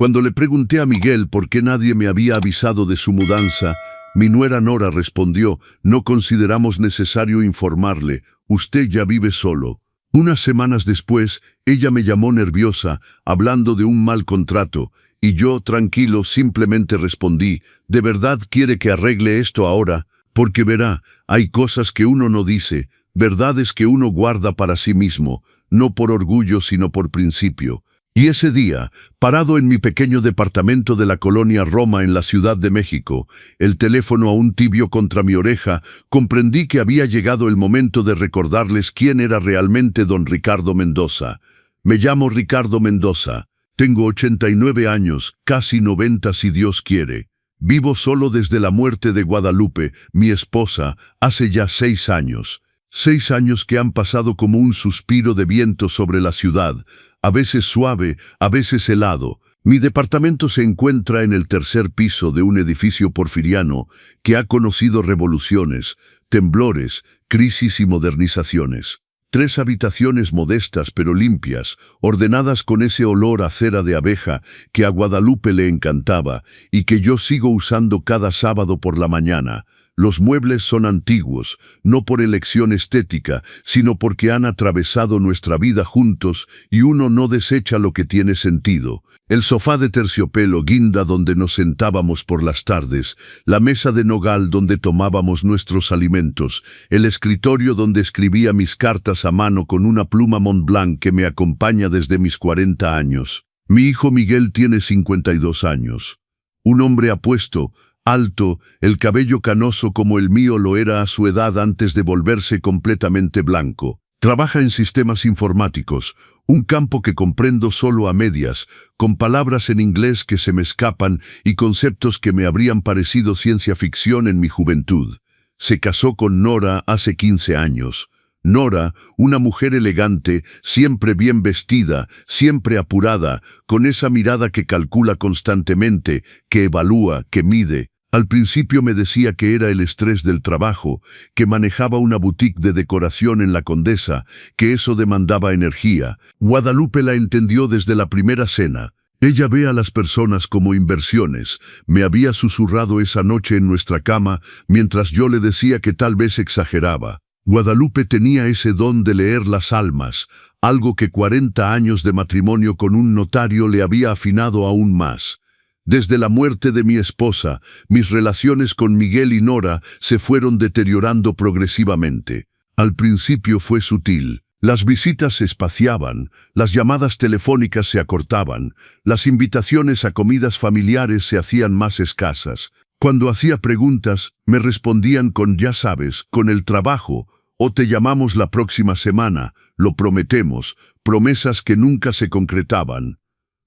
Cuando le pregunté a Miguel por qué nadie me había avisado de su mudanza, mi nuera Nora respondió: no consideramos necesario informarle, usted ya vive solo. Unas semanas después, ella me llamó nerviosa, hablando de un mal contrato, y yo, tranquilo, simplemente respondí: ¿de verdad quiere que arregle esto ahora? Porque verá, hay cosas que uno no dice, verdades que uno guarda para sí mismo, no por orgullo sino por principio. Y ese día, parado en mi pequeño departamento de la colonia Roma en la Ciudad de México, el teléfono aún tibio contra mi oreja, comprendí que había llegado el momento de recordarles quién era realmente don Ricardo Mendoza. Me llamo Ricardo Mendoza, tengo 89 años, casi 90 si Dios quiere. Vivo solo desde la muerte de Guadalupe, mi esposa, hace ya 6 años. 6 años que han pasado como un suspiro de viento sobre la ciudad, a veces suave, a veces helado. Mi departamento se encuentra en el tercer piso de un edificio porfiriano que ha conocido revoluciones, temblores, crisis y modernizaciones. 3 habitaciones modestas pero limpias, ordenadas con ese olor a cera de abeja que a Guadalupe le encantaba y que yo sigo usando cada sábado por la mañana. Los muebles son antiguos, no por elección estética, sino porque han atravesado nuestra vida juntos y uno no desecha lo que tiene sentido. El sofá de terciopelo guinda donde nos sentábamos por las tardes, la mesa de nogal donde tomábamos nuestros alimentos, el escritorio donde escribía mis cartas a mano con una pluma Montblanc que me acompaña desde mis 40 años. Mi hijo Miguel tiene 52 años. Un hombre apuesto, alto, el cabello canoso como el mío lo era a su edad antes de volverse completamente blanco. Trabaja en sistemas informáticos, un campo que comprendo solo a medias, con palabras en inglés que se me escapan y conceptos que me habrían parecido ciencia ficción en mi juventud. Se casó con Nora hace 15 años. Nora, una mujer elegante, siempre bien vestida, siempre apurada, con esa mirada que calcula constantemente, que evalúa, que mide. Al principio me decía que era el estrés del trabajo, que manejaba una boutique de decoración en La Condesa, que eso demandaba energía. Guadalupe la entendió desde la primera cena. Ella ve a las personas como inversiones. Me había susurrado esa noche en nuestra cama, mientras yo le decía que tal vez exageraba. Guadalupe tenía ese don de leer las almas, algo que 40 años de matrimonio con un notario le había afinado aún más. Desde la muerte de mi esposa, mis relaciones con Miguel y Nora se fueron deteriorando progresivamente. Al principio fue sutil. Las visitas se espaciaban, las llamadas telefónicas se acortaban, las invitaciones a comidas familiares se hacían más escasas. Cuando hacía preguntas, me respondían con ya sabes, con el trabajo, o te llamamos la próxima semana, lo prometemos, promesas que nunca se concretaban.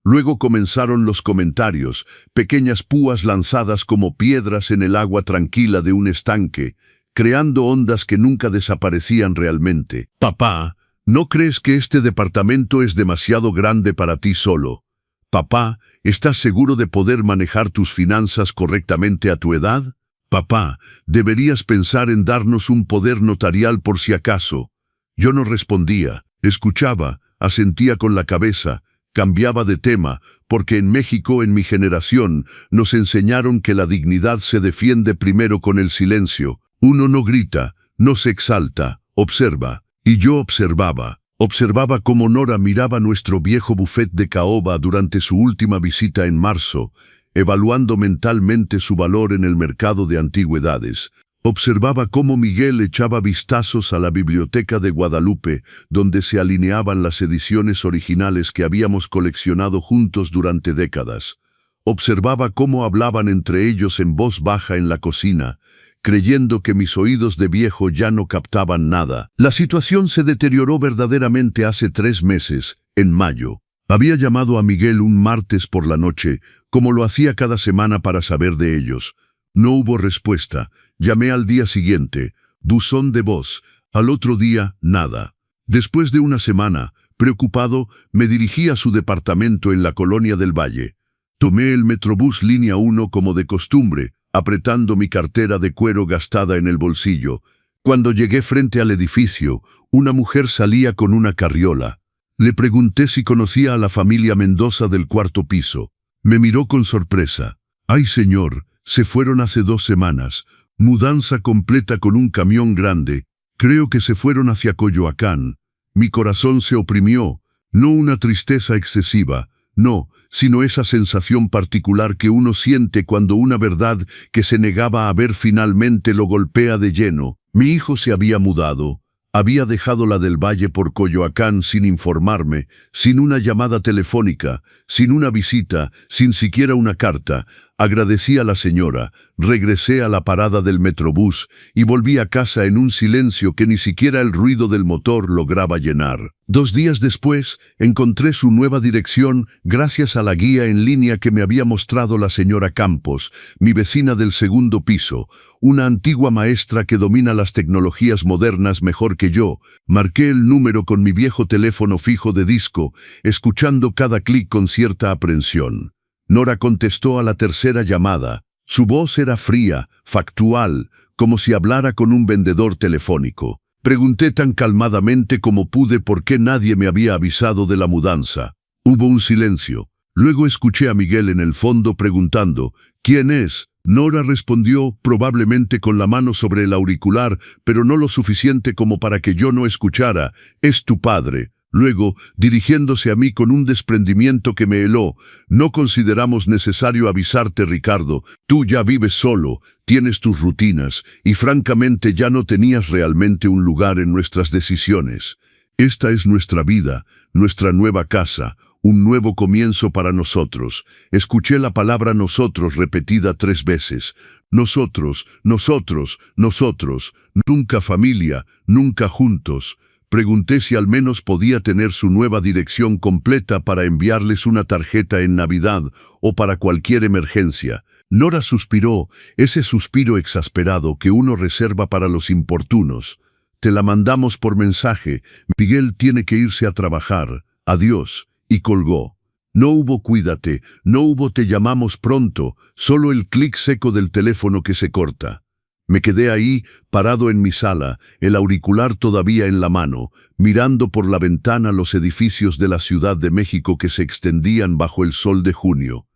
Luego comenzaron los comentarios, pequeñas púas lanzadas como piedras en el agua tranquila de un estanque, creando ondas que nunca desaparecían realmente. Papá, ¿no crees que este departamento es demasiado grande para ti solo? Papá, ¿estás seguro de poder manejar tus finanzas correctamente a tu edad? Papá, deberías pensar en darnos un poder notarial por si acaso. Yo no respondía, escuchaba, asentía con la cabeza, cambiaba de tema, porque en México, en mi generación, nos enseñaron que la dignidad se defiende primero con el silencio. Uno no grita, no se exalta, observa. Y yo observaba. Observaba cómo Nora miraba nuestro viejo buffet de caoba durante su última visita en marzo, evaluando mentalmente su valor en el mercado de antigüedades. Observaba cómo Miguel echaba vistazos a la biblioteca de Guadalupe, donde se alineaban las ediciones originales que habíamos coleccionado juntos durante décadas. Observaba cómo hablaban entre ellos en voz baja en la cocina, creyendo que mis oídos de viejo ya no captaban nada. La situación se deterioró verdaderamente hace 3 meses, en mayo. Había llamado a Miguel un martes por la noche, como lo hacía cada semana para saber de ellos. No hubo respuesta. Llamé al día siguiente. Buzón de voz. Al otro día, nada. Después de una semana, preocupado, me dirigí a su departamento en la Colonia del Valle. Tomé el Metrobús Línea 1 como de costumbre, apretando mi cartera de cuero gastada en el bolsillo. Cuando llegué frente al edificio, una mujer salía con una carriola. Le pregunté si conocía a la familia Mendoza del 4º piso. Me miró con sorpresa. Ay, señor, se fueron hace 2 semanas. Mudanza completa con un camión grande. Creo que se fueron hacia Coyoacán. Mi corazón se oprimió. No una tristeza excesiva, no, sino esa sensación particular que uno siente cuando una verdad que se negaba a ver finalmente lo golpea de lleno. Mi hijo se había mudado. Había dejado la del Valle por Coyoacán sin informarme, sin una llamada telefónica, sin una visita, sin siquiera una carta. Agradecí a la señora, regresé a la parada del Metrobús y volví a casa en un silencio que ni siquiera el ruido del motor lograba llenar. 2 días después, encontré su nueva dirección gracias a la guía en línea que me había mostrado la señora Campos, mi vecina del 2º piso, una antigua maestra que domina las tecnologías modernas mejor que yo. Marqué el número con mi viejo teléfono fijo de disco, escuchando cada clic con cierta aprensión. Nora contestó a la 3ª llamada. Su voz era fría, factual, como si hablara con un vendedor telefónico. Pregunté tan calmadamente como pude por qué nadie me había avisado de la mudanza. Hubo un silencio. Luego escuché a Miguel en el fondo preguntando, ¿quién es? Nora respondió, probablemente con la mano sobre el auricular, pero no lo suficiente como para que yo no escuchara. Es tu padre. Luego, dirigiéndose a mí con un desprendimiento que me heló, no consideramos necesario avisarte, Ricardo. Tú ya vives solo, tienes tus rutinas, y francamente ya no tenías realmente un lugar en nuestras decisiones. Esta es nuestra vida, nuestra nueva casa, un nuevo comienzo para nosotros. Escuché la palabra nosotros repetida 3 veces. Nosotros, nosotros, nosotros, nunca familia, nunca juntos. Pregunté si al menos podía tener su nueva dirección completa para enviarles una tarjeta en Navidad o para cualquier emergencia. Nora suspiró, ese suspiro exasperado que uno reserva para los importunos. Te la mandamos por mensaje. Miguel tiene que irse a trabajar. Adiós. Y colgó. No hubo cuídate, no hubo te llamamos pronto, solo el clic seco del teléfono que se corta. Me quedé ahí, parado en mi sala, el auricular todavía en la mano, mirando por la ventana los edificios de la Ciudad de México que se extendían bajo el sol de junio.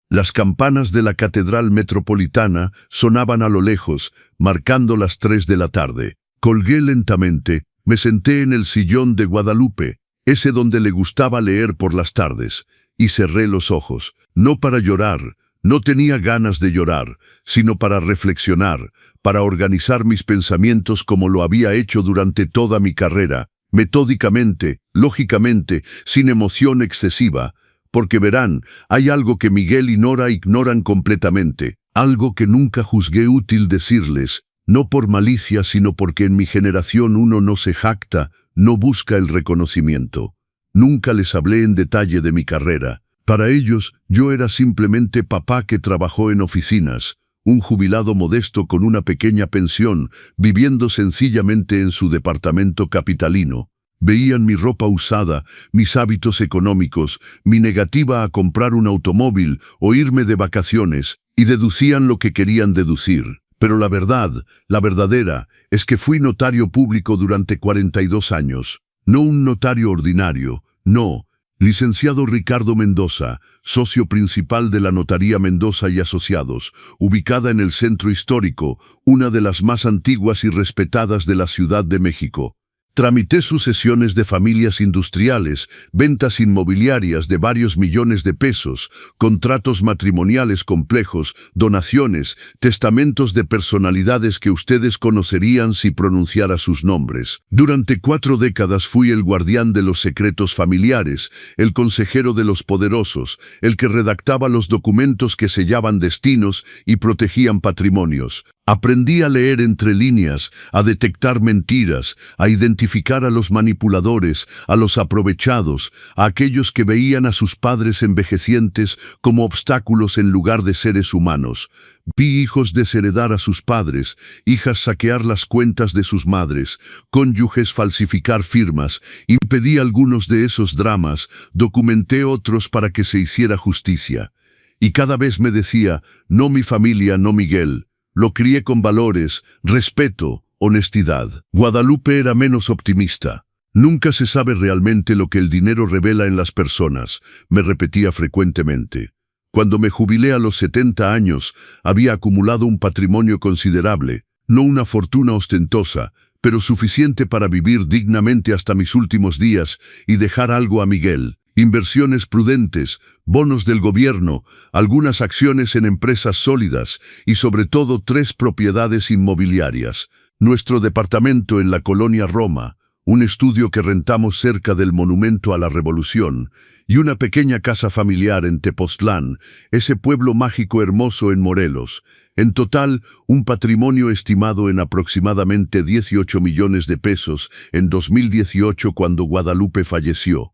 Las campanas de la Catedral Metropolitana sonaban a lo lejos, marcando las 3 de la tarde. Colgué lentamente, me senté en el sillón de Guadalupe, ese donde le gustaba leer por las tardes, y cerré los ojos, no para llorar. No tenía ganas de llorar, sino para reflexionar, para organizar mis pensamientos como lo había hecho durante toda mi carrera, metódicamente, lógicamente, sin emoción excesiva, porque verán, hay algo que Miguel y Nora ignoran completamente, algo que nunca juzgué útil decirles, no por malicia, sino porque en mi generación uno no se jacta, no busca el reconocimiento. Nunca les hablé en detalle de mi carrera. Para ellos, yo era simplemente papá que trabajó en oficinas, un jubilado modesto con una pequeña pensión, viviendo sencillamente en su departamento capitalino. Veían mi ropa usada, mis hábitos económicos, mi negativa a comprar un automóvil o irme de vacaciones, y deducían lo que querían deducir. Pero la verdad, la verdadera, es que fui notario público durante 42 años. No un notario ordinario, no. Licenciado Ricardo Mendoza, socio principal de la Notaría Mendoza y Asociados, ubicada en el Centro Histórico, una de las más antiguas y respetadas de la Ciudad de México. Tramité sucesiones de familias industriales, ventas inmobiliarias de varios millones de pesos, contratos matrimoniales complejos, donaciones, testamentos de personalidades que ustedes conocerían si pronunciara sus nombres. Durante 4 décadas fui el guardián de los secretos familiares, el consejero de los poderosos, el que redactaba los documentos que sellaban destinos y protegían patrimonios. Aprendí a leer entre líneas, a detectar mentiras, a identificar a los manipuladores, a los aprovechados, a aquellos que veían a sus padres envejecientes como obstáculos en lugar de seres humanos. Vi hijos desheredar a sus padres, hijas saquear las cuentas de sus madres, cónyuges falsificar firmas. Impedí algunos de esos dramas, documenté otros para que se hiciera justicia. Y cada vez me decía, no mi familia, no Miguel. Lo crié con valores, respeto, honestidad. Guadalupe era menos optimista. Nunca se sabe realmente lo que el dinero revela en las personas, me repetía frecuentemente. Cuando me jubilé a los 70 años, había acumulado un patrimonio considerable, no una fortuna ostentosa, pero suficiente para vivir dignamente hasta mis últimos días y dejar algo a Miguel. Inversiones prudentes, bonos del gobierno, algunas acciones en empresas sólidas y sobre todo 3 propiedades inmobiliarias. Nuestro departamento en la colonia Roma, un estudio que rentamos cerca del Monumento a la Revolución y una pequeña casa familiar en Tepoztlán, ese pueblo mágico hermoso en Morelos. En total, un patrimonio estimado en aproximadamente 18 millones de pesos en 2018 cuando Guadalupe falleció.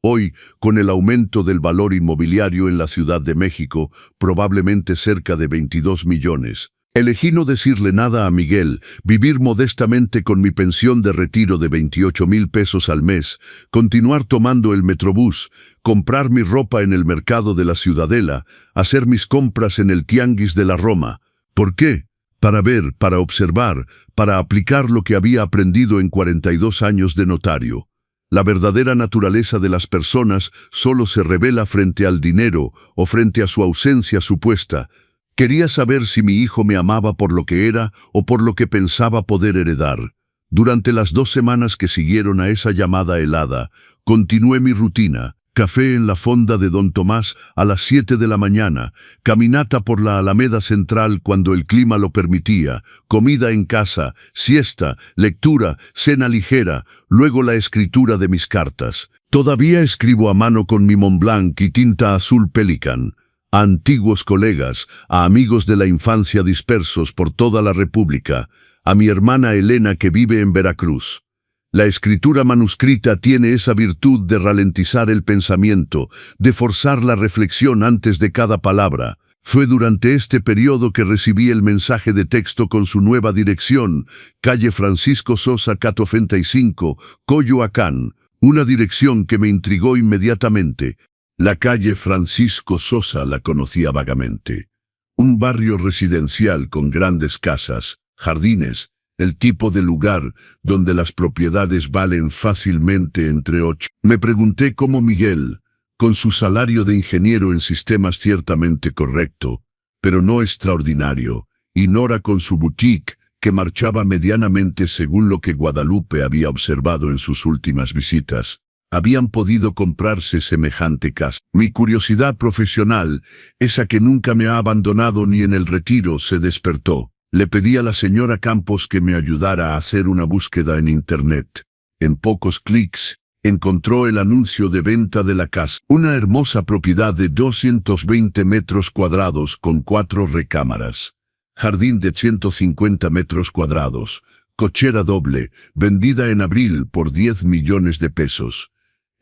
Hoy, con el aumento del valor inmobiliario en la Ciudad de México, probablemente cerca de 22 millones. Elegí no decirle nada a Miguel, vivir modestamente con mi pensión de retiro de 28,000 pesos al mes, continuar tomando el Metrobús, comprar mi ropa en el mercado de la Ciudadela, hacer mis compras en el Tianguis de la Roma. ¿Por qué? Para ver, para observar, para aplicar lo que había aprendido en 42 años de notario. La verdadera naturaleza de las personas solo se revela frente al dinero o frente a su ausencia supuesta. Quería saber si mi hijo me amaba por lo que era o por lo que pensaba poder heredar. Durante las 2 semanas que siguieron a esa llamada helada, continué mi rutina. Café en la fonda de Don Tomás a las 7 de la mañana, caminata por la Alameda Central cuando el clima lo permitía, comida en casa, siesta, lectura, cena ligera, luego la escritura de mis cartas. Todavía escribo a mano con mi Montblanc y tinta azul Pelican. A antiguos colegas, a amigos de la infancia dispersos por toda la República, a mi hermana Elena que vive en Veracruz. La escritura manuscrita tiene esa virtud de ralentizar el pensamiento, de forzar la reflexión antes de cada palabra. Fue durante este periodo que recibí el mensaje de texto con su nueva dirección, calle Francisco Sosa 435, Coyoacán, una dirección que me intrigó inmediatamente. La calle Francisco Sosa la conocía vagamente. Un barrio residencial con grandes casas, jardines, el tipo de lugar donde las propiedades valen fácilmente entre 8. Me pregunté cómo Miguel, con su salario de ingeniero en sistemas ciertamente correcto, pero no extraordinario, y Nora con su boutique, que marchaba medianamente según lo que Guadalupe había observado en sus últimas visitas, habían podido comprarse semejante casa. Mi curiosidad profesional, esa que nunca me ha abandonado ni en el retiro, se despertó. Le pedí a la señora Campos que me ayudara a hacer una búsqueda en Internet. En pocos clics, encontró el anuncio de venta de la casa. Una hermosa propiedad de 220 metros cuadrados con 4 recámaras. Jardín de 150 metros cuadrados. Cochera doble, vendida en abril por 10 millones de pesos.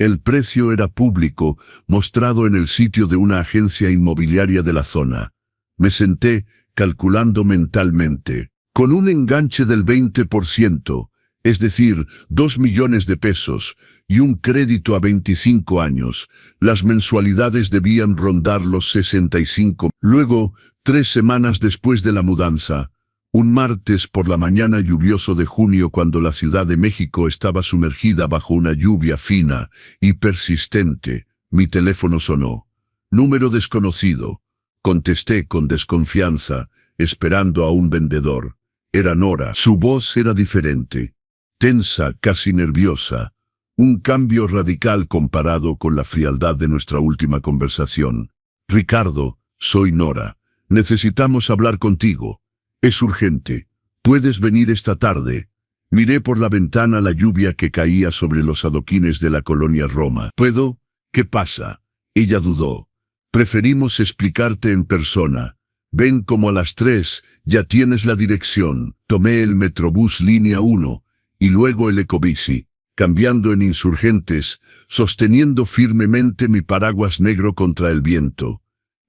El precio era público, mostrado en el sitio de una agencia inmobiliaria de la zona. Me senté, calculando mentalmente, con un enganche del 20%, es decir, 2 millones de pesos, y un crédito a 25 años, las mensualidades debían rondar los 65. Luego, 3 semanas después de la mudanza, un martes por la mañana lluvioso de junio cuando la Ciudad de México estaba sumergida bajo una lluvia fina y persistente, mi teléfono sonó. Número desconocido. Contesté con desconfianza, esperando a un vendedor. Era Nora. Su voz era diferente, tensa, casi nerviosa. Un cambio radical comparado con la frialdad de nuestra última conversación. Ricardo, soy Nora. Necesitamos hablar contigo. Es urgente. ¿Puedes venir esta tarde? Miré por la ventana la lluvia que caía sobre los adoquines de la colonia Roma. ¿Puedo? ¿Qué pasa? Ella dudó. Preferimos explicarte en persona. Ven como a las 3, ya tienes la dirección. Tomé el Metrobús línea 1 y luego el Ecobici, cambiando en Insurgentes, sosteniendo firmemente mi paraguas negro contra el viento.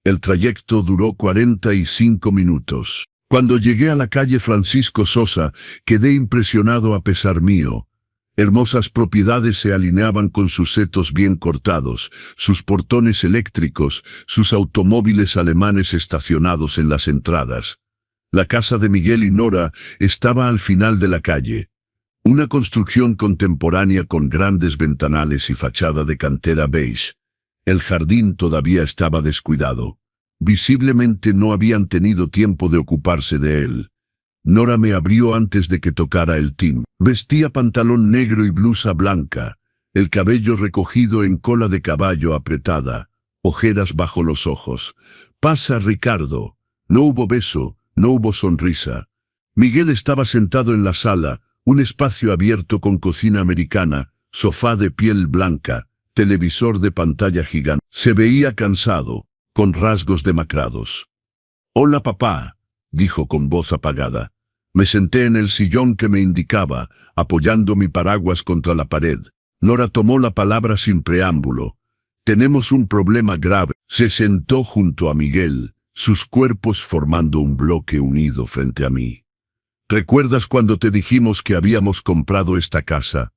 El trayecto duró 45 minutos. Cuando llegué a la calle Francisco Sosa, quedé impresionado a pesar mío. Hermosas propiedades se alineaban con sus setos bien cortados, sus portones eléctricos, sus automóviles alemanes estacionados en las entradas. La casa de Miguel y Nora estaba al final de la calle. Una construcción contemporánea con grandes ventanales y fachada de cantera beige. El jardín todavía estaba descuidado. Visiblemente no habían tenido tiempo de ocuparse de él. Nora me abrió antes de que tocara el timbre. Vestía pantalón negro y blusa blanca, el cabello recogido en cola de caballo apretada, ojeras bajo los ojos. «Pasa, Ricardo». No hubo beso, no hubo sonrisa. Miguel estaba sentado en la sala, un espacio abierto con cocina americana, sofá de piel blanca, televisor de pantalla gigante. Se veía cansado, con rasgos demacrados. «Hola, papá», dijo con voz apagada. Me senté en el sillón que me indicaba, apoyando mi paraguas contra la pared. Nora tomó la palabra sin preámbulo. «Tenemos un problema grave». Se sentó junto a Miguel, sus cuerpos formando un bloque unido frente a mí. «¿Recuerdas cuando te dijimos que habíamos comprado esta casa?»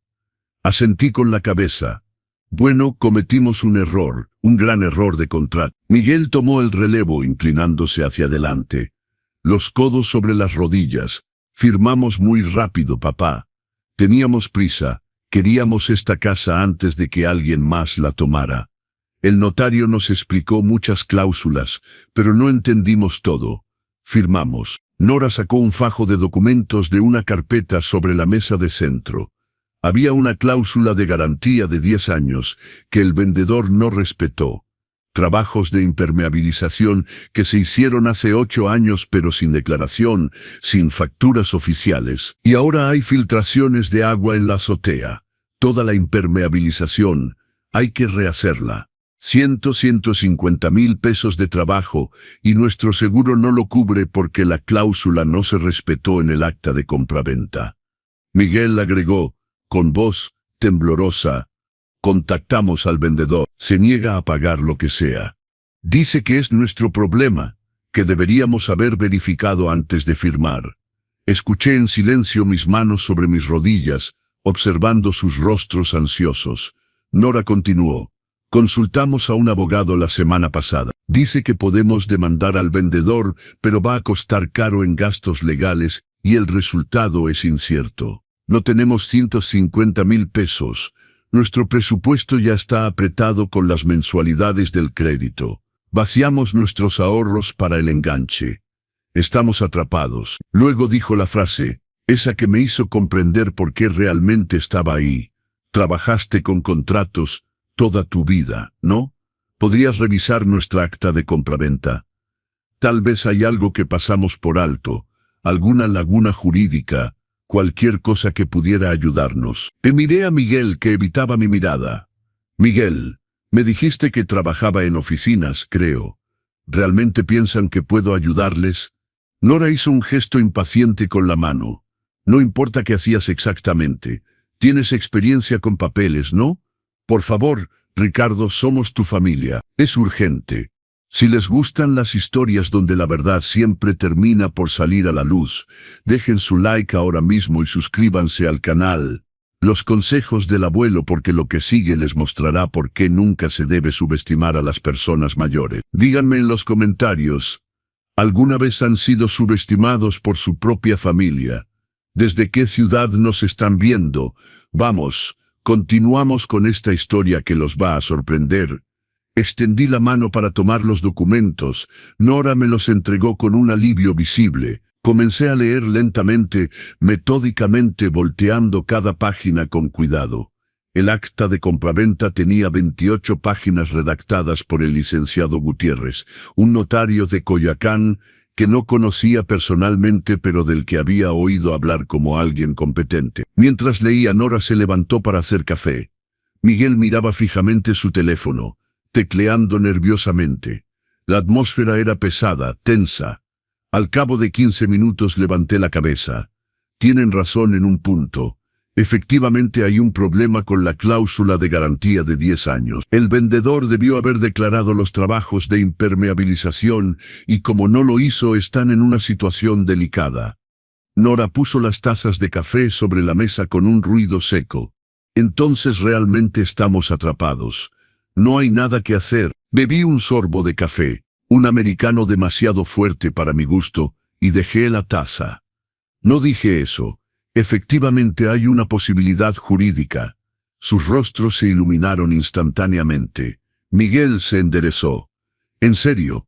Asentí con la cabeza. «Bueno, cometimos un error, un gran error de contrato». Miguel tomó el relevo inclinándose hacia adelante. Los codos sobre las rodillas. «Firmamos muy rápido, papá. Teníamos prisa. Queríamos esta casa antes de que alguien más la tomara. El notario nos explicó muchas cláusulas, pero no entendimos todo. Firmamos». Nora sacó un fajo de documentos de una carpeta sobre la mesa de centro. Había una cláusula de garantía de 10 años que el vendedor no respetó. Trabajos de impermeabilización que se hicieron hace 8 años pero sin declaración, sin facturas oficiales. Y ahora hay filtraciones de agua en la azotea. Toda la impermeabilización, hay que rehacerla. 150,000 pesos de trabajo y nuestro seguro no lo cubre porque la cláusula no se respetó en el acta de compraventa. Miguel agregó, con voz temblorosa, «Contactamos al vendedor. Se niega a pagar lo que sea. Dice que es nuestro problema, que deberíamos haber verificado antes de firmar». Escuché en silencio mis manos sobre mis rodillas, observando sus rostros ansiosos. Nora continuó. «Consultamos a un abogado la semana pasada. Dice que podemos demandar al vendedor, pero va a costar caro en gastos legales y el resultado es incierto. No tenemos 150,000 pesos. Nuestro presupuesto ya está apretado con las mensualidades del crédito. Vaciamos nuestros ahorros para el enganche. Estamos atrapados». Luego dijo la frase, esa que me hizo comprender por qué realmente estaba ahí. «Trabajaste con contratos toda tu vida, ¿no? Podrías revisar nuestra acta de compraventa. Tal vez hay algo que pasamos por alto, alguna laguna jurídica, cualquier cosa que pudiera ayudarnos». Te miré a Miguel, que evitaba mi mirada. «Miguel, me dijiste que trabajaba en oficinas, creo. ¿Realmente piensan que puedo ayudarles?» Nora hizo un gesto impaciente con la mano. «No importa qué hacías exactamente. Tienes experiencia con papeles, ¿no? Por favor, Ricardo, somos tu familia. Es urgente. Si les gustan las historias donde la verdad siempre termina por salir a la luz, dejen su like ahora mismo y suscríbanse al canal. Los consejos del abuelo, porque lo que sigue les mostrará por qué nunca se debe subestimar a las personas mayores. Díganme en los comentarios, ¿alguna vez han sido subestimados por su propia familia? ¿Desde qué ciudad nos están viendo? Vamos. Continuamos con esta historia que los va a sorprender. Extendí la mano para tomar los documentos. Nora me los entregó con un alivio visible. Comencé a leer lentamente, metódicamente, volteando cada página con cuidado. El acta de compraventa tenía 28 páginas redactadas por el licenciado Gutiérrez, un notario de Coyoacán que no conocía personalmente pero del que había oído hablar como alguien competente. Mientras leía, Nora se levantó para hacer café. Miguel miraba fijamente su teléfono, tecleando nerviosamente. La atmósfera era pesada, tensa. Al cabo de 15 minutos levanté la cabeza. Tienen razón en un punto. Efectivamente hay un problema con la cláusula de garantía de 10 años. El vendedor debió haber declarado los trabajos de impermeabilización y como no lo hizo están en una situación delicada. Nora puso las tazas de café sobre la mesa con un ruido seco. Entonces realmente estamos atrapados. No hay nada que hacer. Bebí un sorbo de café, un americano demasiado fuerte para mi gusto, y dejé la taza. No dije eso. Efectivamente hay una posibilidad jurídica. Sus rostros se iluminaron instantáneamente. Miguel se enderezó. En serio,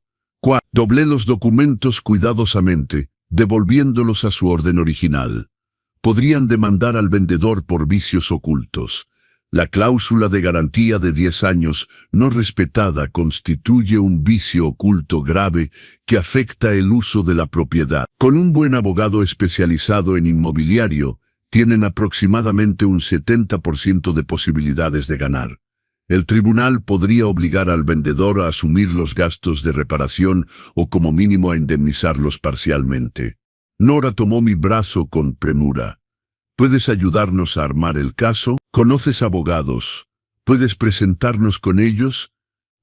Doblé los documentos cuidadosamente, devolviéndolos a su orden original. Podrían demandar al vendedor por vicios ocultos. La cláusula de garantía de 10 años no respetada constituye un vicio oculto grave que afecta el uso de la propiedad. Con un buen abogado especializado en inmobiliario, tienen aproximadamente un 70% de posibilidades de ganar. El tribunal podría obligar al vendedor a asumir los gastos de reparación o como mínimo a indemnizarlos parcialmente. Nora tomó mi brazo con premura. ¿Puedes ayudarnos a armar el caso? ¿Conoces abogados? ¿Puedes presentarnos con ellos?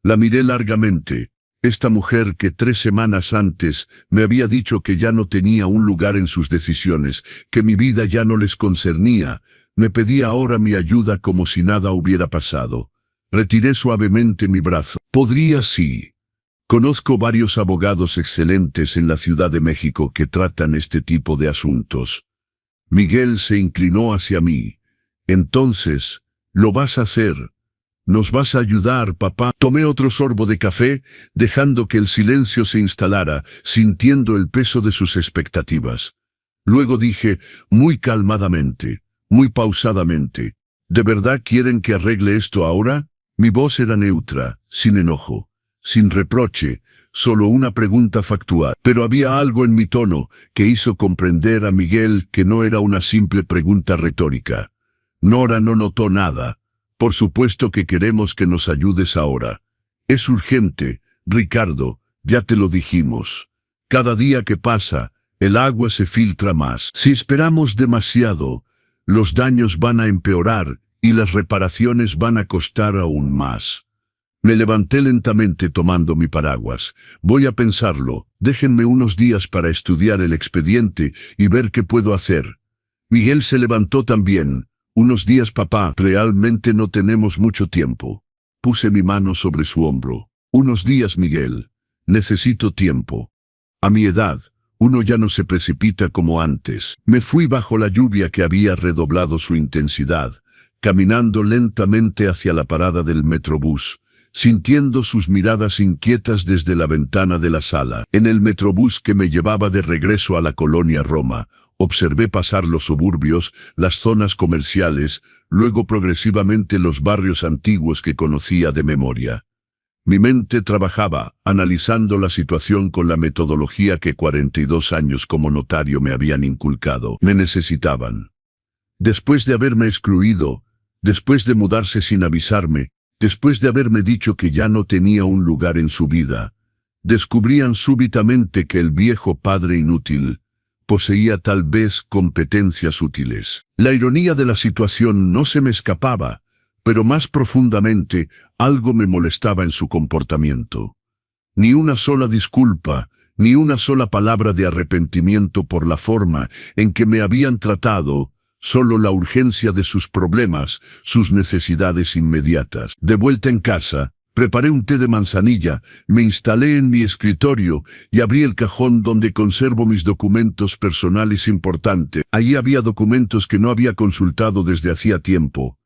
La miré largamente. Esta mujer que 3 semanas antes me había dicho que ya no tenía un lugar en sus decisiones, que mi vida ya no les concernía, me pedía ahora mi ayuda como si nada hubiera pasado. Retiré suavemente mi brazo. Podría sí. Conozco varios abogados excelentes en la Ciudad de México que tratan este tipo de asuntos. Miguel se inclinó hacia mí. Entonces, ¿lo vas a hacer? ¿Nos vas a ayudar, papá? Tomé otro sorbo de café, dejando que el silencio se instalara, sintiendo el peso de sus expectativas. Luego dije, muy calmadamente, muy pausadamente, ¿de verdad quieren que arregle esto ahora? Mi voz era neutra, sin enojo, sin reproche, solo una pregunta factual. Pero había algo en mi tono que hizo comprender a Miguel que no era una simple pregunta retórica. Nora no notó nada. Por supuesto que queremos que nos ayudes ahora. Es urgente, Ricardo, ya te lo dijimos. Cada día que pasa, el agua se filtra más. Si esperamos demasiado, los daños van a empeorar y las reparaciones van a costar aún más. Me levanté lentamente tomando mi paraguas. Voy a pensarlo. Déjenme unos días para estudiar el expediente y ver qué puedo hacer. Miguel se levantó también. Unos días, papá. Realmente no tenemos mucho tiempo. Puse mi mano sobre su hombro. Unos días, Miguel. Necesito tiempo. A mi edad, uno ya no se precipita como antes. Me fui bajo la lluvia que había redoblado su intensidad, caminando lentamente hacia la parada del Metrobús, sintiendo sus miradas inquietas desde la ventana de la sala. En el Metrobús que me llevaba de regreso a la colonia Roma, observé pasar los suburbios, las zonas comerciales, luego progresivamente los barrios antiguos que conocía de memoria. Mi mente trabajaba, analizando la situación con la metodología que 42 años como notario me habían inculcado. Me necesitaban. Después de haberme excluido, después de mudarse sin avisarme, después de haberme dicho que ya no tenía un lugar en su vida, descubrían súbitamente que el viejo padre inútil poseía tal vez competencias útiles. La ironía de la situación no se me escapaba, pero más profundamente algo me molestaba en su comportamiento. Ni una sola disculpa, ni una sola palabra de arrepentimiento por la forma en que me habían tratado, solo la urgencia de sus problemas, sus necesidades inmediatas. De vuelta en casa, preparé un té de manzanilla, me instalé en mi escritorio y abrí el cajón donde conservo mis documentos personales importantes. Allí había documentos que no había consultado desde hacía tiempo.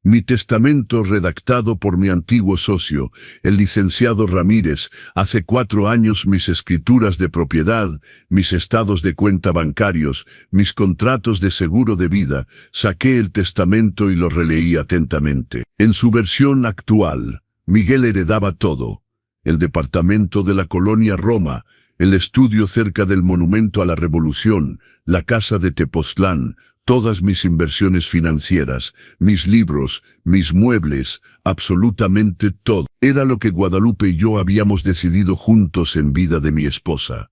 Mi testamento redactado por mi antiguo socio, el licenciado Ramírez, hace 4 años mis escrituras de propiedad, mis estados de cuenta bancarios, mis contratos de seguro de vida. Saqué el testamento y lo releí atentamente. En su versión actual, Miguel heredaba todo: el departamento de la colonia Roma, el estudio cerca del Monumento a la Revolución, la casa de Tepoztlán, todas mis inversiones financieras, mis libros, mis muebles, absolutamente todo. Era lo que Guadalupe y yo habíamos decidido juntos en vida de mi esposa.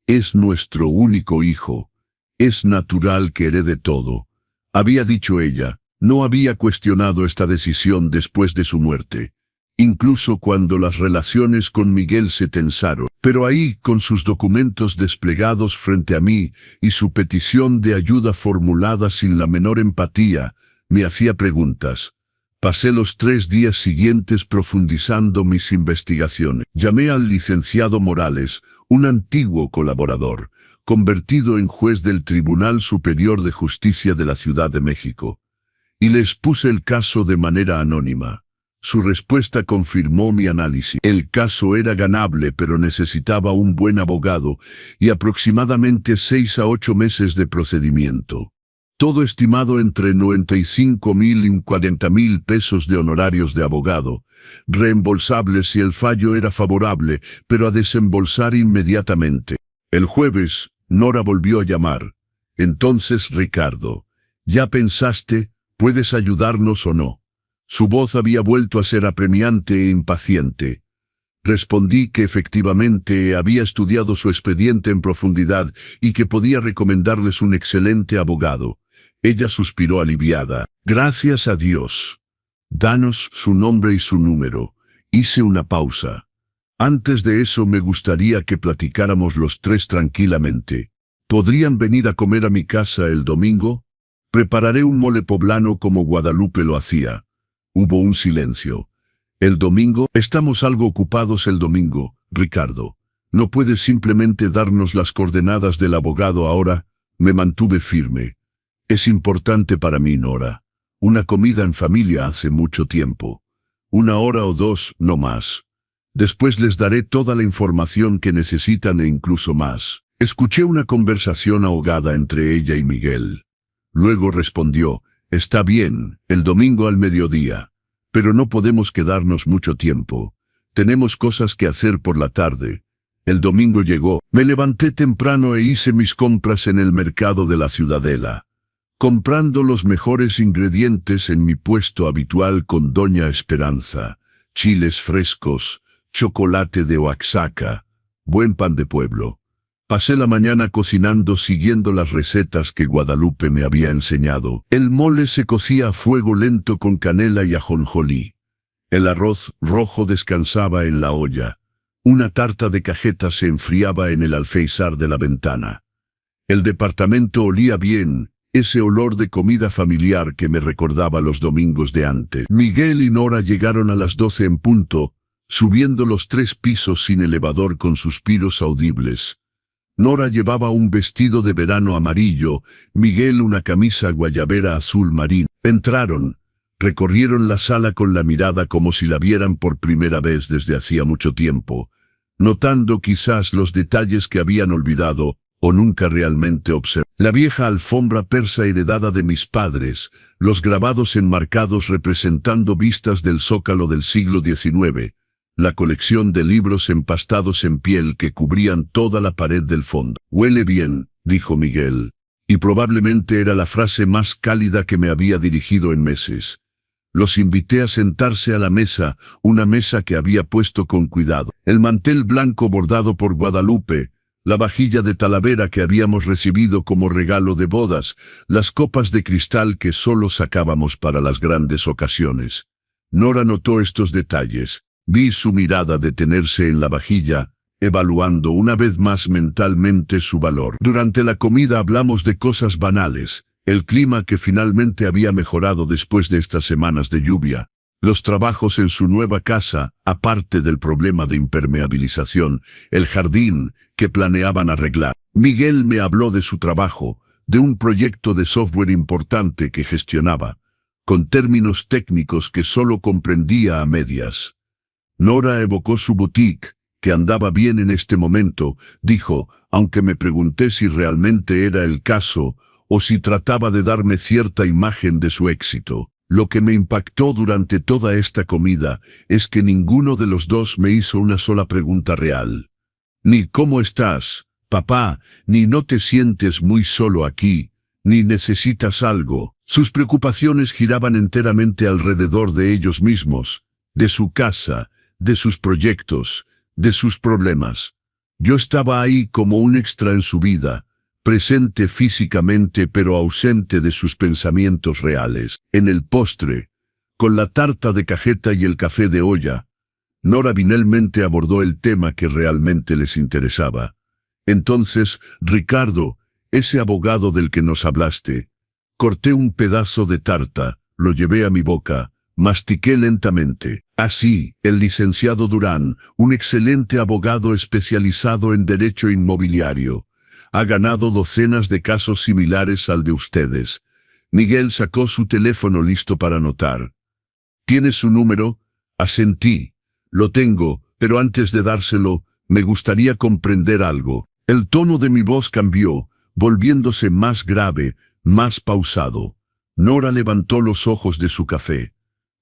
Es nuestro único hijo. Es natural que herede todo, había dicho ella. No había cuestionado esta decisión después de su muerte, incluso cuando las relaciones con Miguel se tensaron. Pero ahí, con sus documentos desplegados frente a mí y su petición de ayuda formulada sin la menor empatía, me hacía preguntas. Pasé los 3 días siguientes profundizando mis investigaciones. Llamé al licenciado Morales, un antiguo colaborador, convertido en juez del Tribunal Superior de Justicia de la Ciudad de México, y le expuse el caso de manera anónima. Su respuesta confirmó mi análisis. El caso era ganable, pero necesitaba un buen abogado y aproximadamente 6 a 8 meses de procedimiento. Todo estimado entre 95.000 y 40.000 pesos de honorarios de abogado, reembolsables si el fallo era favorable, pero a desembolsar inmediatamente. El jueves, Nora volvió a llamar. Entonces, Ricardo, ¿ya pensaste? ¿Puedes ayudarnos o no? Su voz había vuelto a ser apremiante e impaciente. Respondí que efectivamente había estudiado su expediente en profundidad y que podía recomendarles un excelente abogado. Ella suspiró aliviada. Gracias a Dios. Danos su nombre y su número. Hice una pausa. Antes de eso me gustaría que platicáramos los tres tranquilamente. ¿Podrían venir a comer a mi casa el domingo? Prepararé un mole poblano como Guadalupe lo hacía. Hubo un silencio. El domingo, estamos algo ocupados el domingo, Ricardo. ¿No puedes simplemente darnos las coordenadas del abogado ahora? Me mantuve firme. Es importante para mí, Nora. Una comida en familia hace mucho tiempo. 1 hora o 2, no más. Después les daré toda la información que necesitan e incluso más. Escuché una conversación ahogada entre ella y Miguel. Luego respondió, está bien, el domingo al mediodía. Pero no podemos quedarnos mucho tiempo. Tenemos cosas que hacer por la tarde. El domingo llegó. Me levanté temprano e hice mis compras en el mercado de la Ciudadela, comprando los mejores ingredientes en mi puesto habitual con Doña Esperanza, chiles frescos, chocolate de Oaxaca, buen pan de pueblo. Pasé la mañana cocinando siguiendo las recetas que Guadalupe me había enseñado. El mole se cocía a fuego lento con canela y ajonjolí. El arroz rojo descansaba en la olla. Una tarta de cajeta se enfriaba en el alféizar de la ventana. El departamento olía bien, ese olor de comida familiar que me recordaba los domingos de antes. Miguel y Nora llegaron a las 12 en punto, subiendo los 3 pisos sin elevador con suspiros audibles. Nora llevaba un vestido de verano amarillo, Miguel una camisa guayabera azul marino. Entraron, recorrieron la sala con la mirada como si la vieran por primera vez desde hacía mucho tiempo, notando quizás los detalles que habían olvidado o nunca realmente observado. La vieja alfombra persa heredada de mis padres, los grabados enmarcados representando vistas del zócalo del siglo XIX, la colección de libros empastados en piel que cubrían toda la pared del fondo. «Huele bien», dijo Miguel, y probablemente era la frase más cálida que me había dirigido en meses. Los invité a sentarse a la mesa, una mesa que había puesto con cuidado. El mantel blanco bordado por Guadalupe, la vajilla de Talavera que habíamos recibido como regalo de bodas, las copas de cristal que solo sacábamos para las grandes ocasiones. Nora notó estos detalles. Vi su mirada detenerse en la vajilla, evaluando una vez más mentalmente su valor. Durante la comida hablamos de cosas banales, el clima que finalmente había mejorado después de estas semanas de lluvia, los trabajos en su nueva casa, aparte del problema de impermeabilización, el jardín que planeaban arreglar. Miguel me habló de su trabajo, de un proyecto de software importante que gestionaba, con términos técnicos que solo comprendía a medias. Nora evocó su boutique, que andaba bien en este momento, dijo, aunque me pregunté si realmente era el caso, o si trataba de darme cierta imagen de su éxito. Lo que me impactó durante toda esta comida es que ninguno de los dos me hizo una sola pregunta real. Ni ¿cómo estás, papá?, ni ¿no te sientes muy solo aquí?, ni ¿necesitas algo? Sus preocupaciones giraban enteramente alrededor de ellos mismos, de su casa, de sus proyectos, de sus problemas. Yo estaba ahí como un extra en su vida, presente físicamente pero ausente de sus pensamientos reales. En el postre, con la tarta de cajeta y el café de olla, Nora finalmente abordó el tema que realmente les interesaba. Entonces, Ricardo, ese abogado del que nos hablaste, corté un pedazo de tarta, lo llevé a mi boca, mastiqué lentamente. Así, el licenciado Durán, un excelente abogado especializado en derecho inmobiliario, ha ganado docenas de casos similares al de ustedes. Miguel sacó su teléfono listo para anotar. ¿Tienes su número? Asentí. Lo tengo, pero antes de dárselo, me gustaría comprender algo. El tono de mi voz cambió, volviéndose más grave, más pausado. Nora levantó los ojos de su café.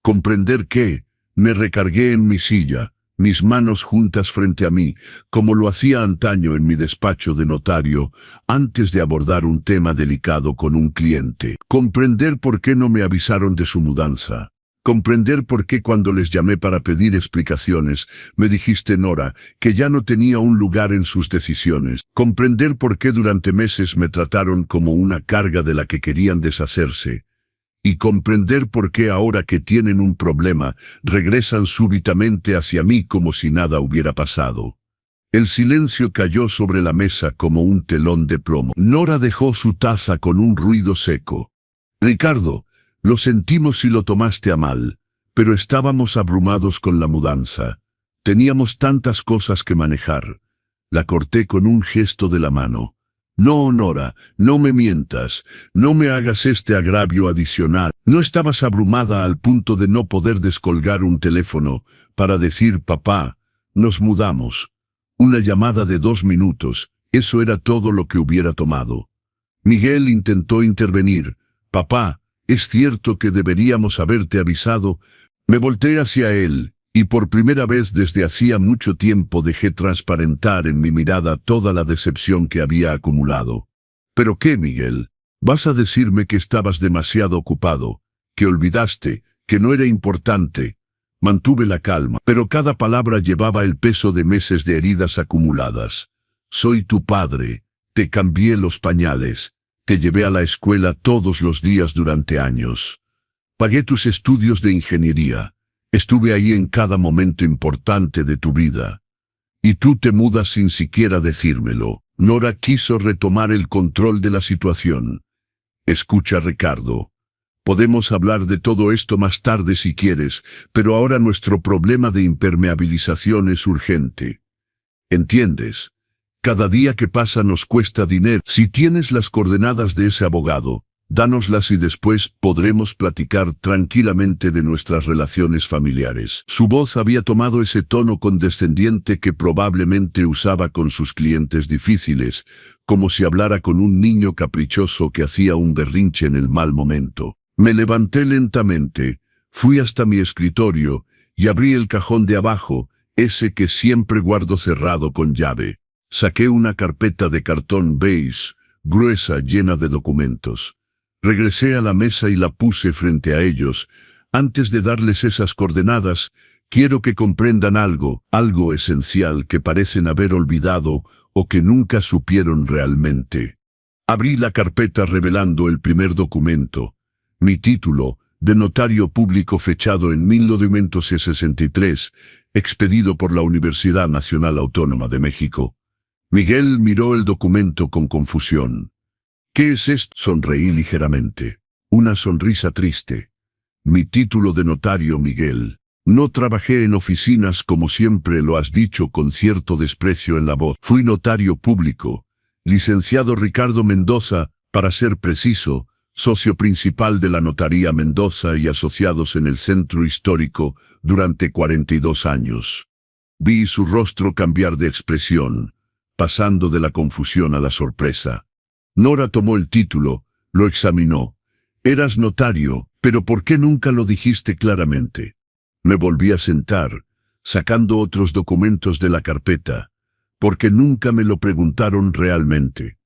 ¿Comprender qué? Me recargué en mi silla, mis manos juntas frente a mí, como lo hacía antaño en mi despacho de notario, antes de abordar un tema delicado con un cliente. Comprender por qué no me avisaron de su mudanza. Comprender por qué cuando les llamé para pedir explicaciones, me dijiste, Nora, que ya no tenía un lugar en sus decisiones. Comprender por qué durante meses me trataron como una carga de la que querían deshacerse. Y comprender por qué ahora que tienen un problema, regresan súbitamente hacia mí como si nada hubiera pasado. El silencio cayó sobre la mesa como un telón de plomo. Nora dejó su taza con un ruido seco. Ricardo, lo sentimos si lo tomaste a mal, pero estábamos abrumados con la mudanza. Teníamos tantas cosas que manejar. La corté con un gesto de la mano. No, Nora, no me mientas, no me hagas este agravio adicional. No estabas abrumada al punto de no poder descolgar un teléfono para decir, papá, nos mudamos. Una llamada de 2 minutos, eso era todo lo que hubiera tomado. Miguel intentó intervenir. Papá, es cierto que deberíamos haberte avisado. Me volteé hacia él, y por primera vez desde hacía mucho tiempo dejé transparentar en mi mirada toda la decepción que había acumulado. ¿Pero qué, Miguel? ¿Vas a decirme que estabas demasiado ocupado, que olvidaste, que no era importante? Mantuve la calma, pero cada palabra llevaba el peso de meses de heridas acumuladas. Soy tu padre, te cambié los pañales, te llevé a la escuela todos los días durante años. Pagué tus estudios de ingeniería. Estuve ahí en cada momento importante de tu vida. Y tú te mudas sin siquiera decírmelo. Nora quiso retomar el control de la situación. Escucha, Ricardo. Podemos hablar de todo esto más tarde si quieres, pero ahora nuestro problema de impermeabilización es urgente. ¿Entiendes? Cada día que pasa nos cuesta dinero. Si tienes las coordenadas de ese abogado, dánoslas y después podremos platicar tranquilamente de nuestras relaciones familiares. Su voz había tomado ese tono condescendiente que probablemente usaba con sus clientes difíciles, como si hablara con un niño caprichoso que hacía un berrinche en el mal momento. Me levanté lentamente, fui hasta mi escritorio y abrí el cajón de abajo, ese que siempre guardo cerrado con llave. Saqué una carpeta de cartón beige, gruesa, llena de documentos. Regresé a la mesa y la puse frente a ellos. Antes de darles esas coordenadas, quiero que comprendan algo esencial que parecen haber olvidado o que nunca supieron realmente. Abrí la carpeta revelando el primer documento. Mi título, de notario público fechado en 1963, expedido por la Universidad Nacional Autónoma de México. Miguel miró el documento con confusión. ¿Qué es esto? Sonreí ligeramente. Una sonrisa triste. Mi título de notario, Miguel. No trabajé en oficinas como siempre lo has dicho con cierto desprecio en la voz. Fui notario público. Licenciado Ricardo Mendoza, para ser preciso, socio principal de la Notaría Mendoza y asociados en el Centro Histórico durante 42 años. Vi su rostro cambiar de expresión, pasando de la confusión a la sorpresa. Nora tomó el título, lo examinó. Eras notario, pero ¿por qué nunca lo dijiste claramente? Me volví a sentar, sacando otros documentos de la carpeta, porque nunca me lo preguntaron realmente.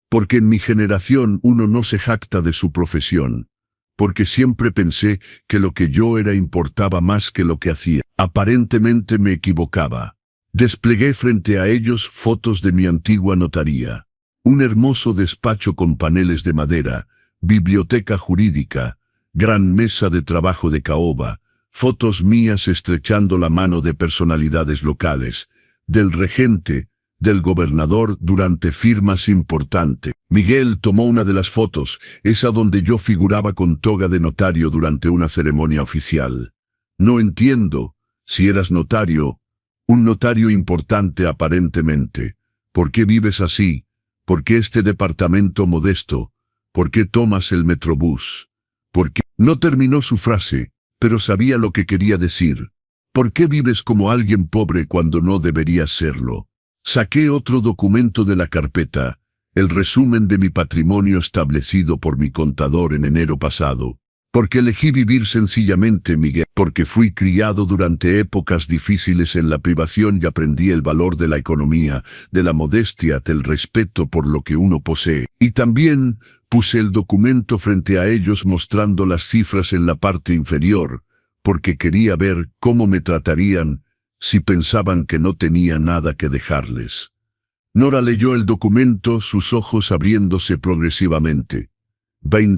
Porque en mi generación uno no se jacta de su profesión. Porque siempre pensé que lo que yo era importaba más que lo que hacía. Aparentemente me equivocaba. Desplegué frente a ellos fotos de mi antigua notaría. Un hermoso despacho con paneles de madera, biblioteca jurídica, gran mesa de trabajo de caoba, fotos mías estrechando la mano de personalidades locales, del regente, del gobernador durante firmas importantes. Miguel tomó una de las fotos, esa donde yo figuraba con toga de notario durante una ceremonia oficial. No entiendo, si eras notario, un notario importante aparentemente, ¿por qué vives así? ¿Por qué este departamento modesto? ¿Por qué tomas el metrobús? ¿Por qué? No terminó su frase, pero sabía lo que quería decir. ¿Por qué vives como alguien pobre cuando no deberías serlo? Saqué otro documento de la carpeta, el resumen de mi patrimonio establecido por mi contador en enero pasado. Porque elegí vivir sencillamente, Miguel, porque fui criado durante épocas difíciles en la privación y aprendí el valor de la economía, de la modestia, del respeto por lo que uno posee. Y también puse el documento frente a ellos mostrando las cifras en la parte inferior, porque quería ver cómo me tratarían si pensaban que no tenía nada que dejarles. Nora leyó el documento, sus ojos abriéndose progresivamente.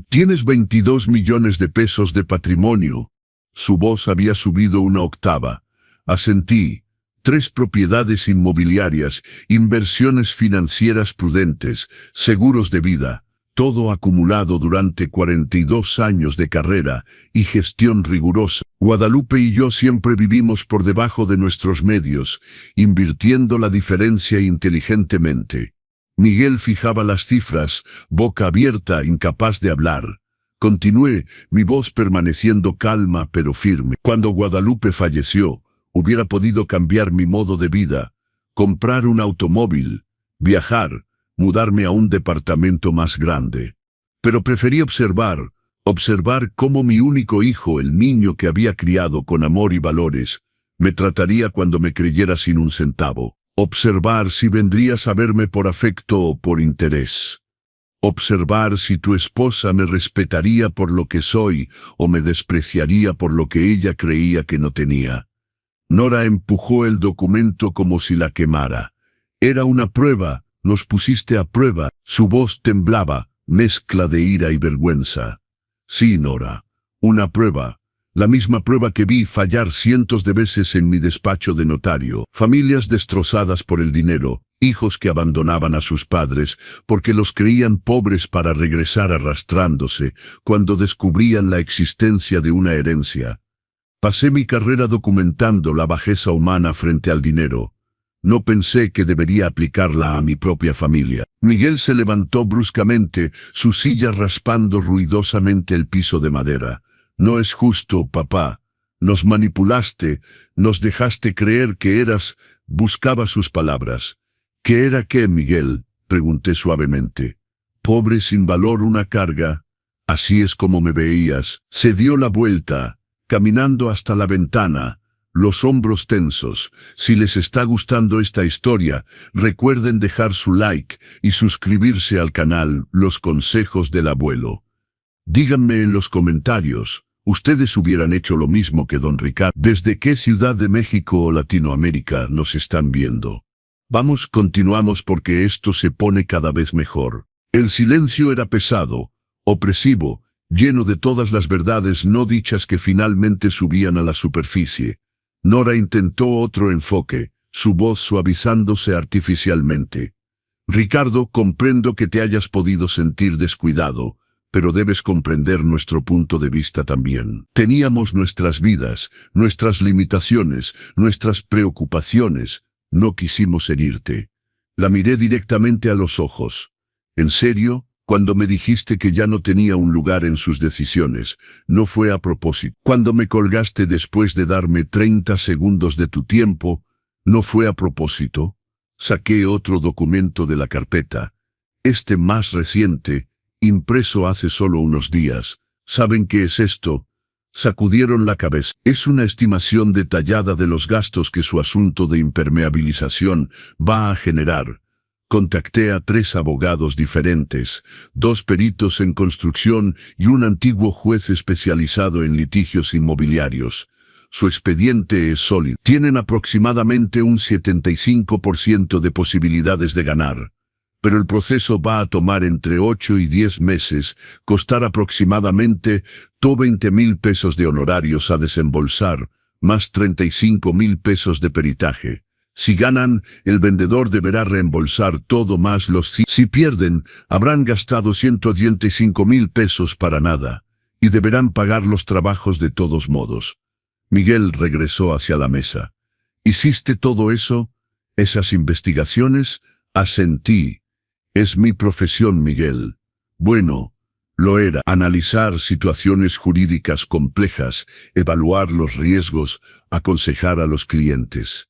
Tienes 22 millones de pesos de patrimonio. Su voz había subido una octava. Asentí. 3 propiedades inmobiliarias, inversiones financieras prudentes, seguros de vida, todo acumulado durante 42 años de carrera y gestión rigurosa. Guadalupe y yo siempre vivimos por debajo de nuestros medios, invirtiendo la diferencia inteligentemente. Miguel fijaba las cifras, boca abierta, incapaz de hablar. Continué, mi voz permaneciendo calma pero firme. Cuando Guadalupe falleció, hubiera podido cambiar mi modo de vida, comprar un automóvil, viajar, mudarme a un departamento más grande. Pero preferí observar cómo mi único hijo, el niño que había criado con amor y valores, me trataría cuando me creyera sin un centavo. Observar si vendrías a verme por afecto o por interés. Observar si tu esposa me respetaría por lo que soy o me despreciaría por lo que ella creía que no tenía. Nora empujó el documento como si la quemara. Era una prueba, nos pusiste a prueba. Su voz temblaba, mezcla de ira y vergüenza. Sí, Nora, una prueba. La misma prueba que vi fallar cientos de veces en mi despacho de notario. Familias destrozadas por el dinero, hijos que abandonaban a sus padres porque los creían pobres para regresar arrastrándose cuando descubrían la existencia de una herencia. Pasé mi carrera documentando la bajeza humana frente al dinero. No pensé que debería aplicarla a mi propia familia. Miguel se levantó bruscamente, su silla raspando ruidosamente el piso de madera. No es justo, papá. Nos manipulaste, nos dejaste creer que eras... Buscaba sus palabras. ¿Qué era qué, Miguel? Pregunté suavemente. Pobre sin valor, una carga. Así es como me veías. Se dio la vuelta, caminando hasta la ventana, los hombros tensos. Si les está gustando esta historia, recuerden dejar su like y suscribirse al canal Los Consejos del Abuelo. Díganme en los comentarios, ¿ustedes hubieran hecho lo mismo que don Ricardo? ¿Desde qué ciudad de México o Latinoamérica nos están viendo? Vamos, continuamos porque esto se pone cada vez mejor. El silencio era pesado, opresivo, lleno de todas las verdades no dichas que finalmente subían a la superficie. Nora intentó otro enfoque, su voz suavizándose artificialmente. Ricardo, comprendo que te hayas podido sentir descuidado, pero debes comprender nuestro punto de vista también. Teníamos nuestras vidas, nuestras limitaciones, nuestras preocupaciones. No quisimos herirte. La miré directamente a los ojos. ¿En serio? Cuando me dijiste que ya no tenía un lugar en sus decisiones, no fue a propósito. Cuando me colgaste después de darme 30 segundos de tu tiempo, no fue a propósito. Saqué otro documento de la carpeta. Este más reciente, impreso hace solo unos días. ¿Saben qué es esto? Sacudieron la cabeza. Es una estimación detallada de los gastos que su asunto de impermeabilización va a generar. Contacté a 3 abogados diferentes, 2 peritos en construcción y un antiguo juez especializado en litigios inmobiliarios. Su expediente es sólido. Tienen aproximadamente un 75% de posibilidades de ganar. Pero el proceso va a tomar entre 8 y 10 meses, costar aproximadamente 20,000 pesos de honorarios a desembolsar, más 35,000 pesos de peritaje. Si ganan, el vendedor deberá reembolsar todo más los... Si pierden, habrán gastado 185,000 pesos para nada, y deberán pagar los trabajos de todos modos. Miguel regresó hacia la mesa. ¿Hiciste todo eso? ¿Esas investigaciones? Asentí. Es mi profesión, Miguel. Bueno, Lo era. Analizar situaciones jurídicas complejas, evaluar los riesgos, aconsejar a los clientes.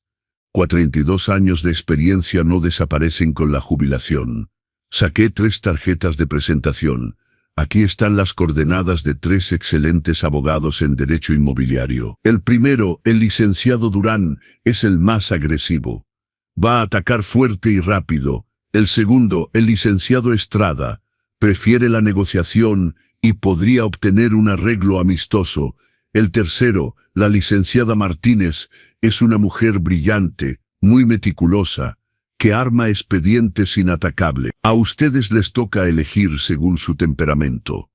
42 años de experiencia no desaparecen con la jubilación. Saqué 3 tarjetas de presentación. Aquí están las coordenadas de 3 excelentes abogados en derecho inmobiliario. El primero, el licenciado Durán, es el más agresivo. Va a atacar fuerte y rápido. El segundo, el licenciado Estrada, prefiere la negociación y podría obtener un arreglo amistoso. El tercero, la licenciada Martínez, es una mujer brillante, muy meticulosa, que arma expedientes inatacables. A ustedes les toca elegir según su temperamento.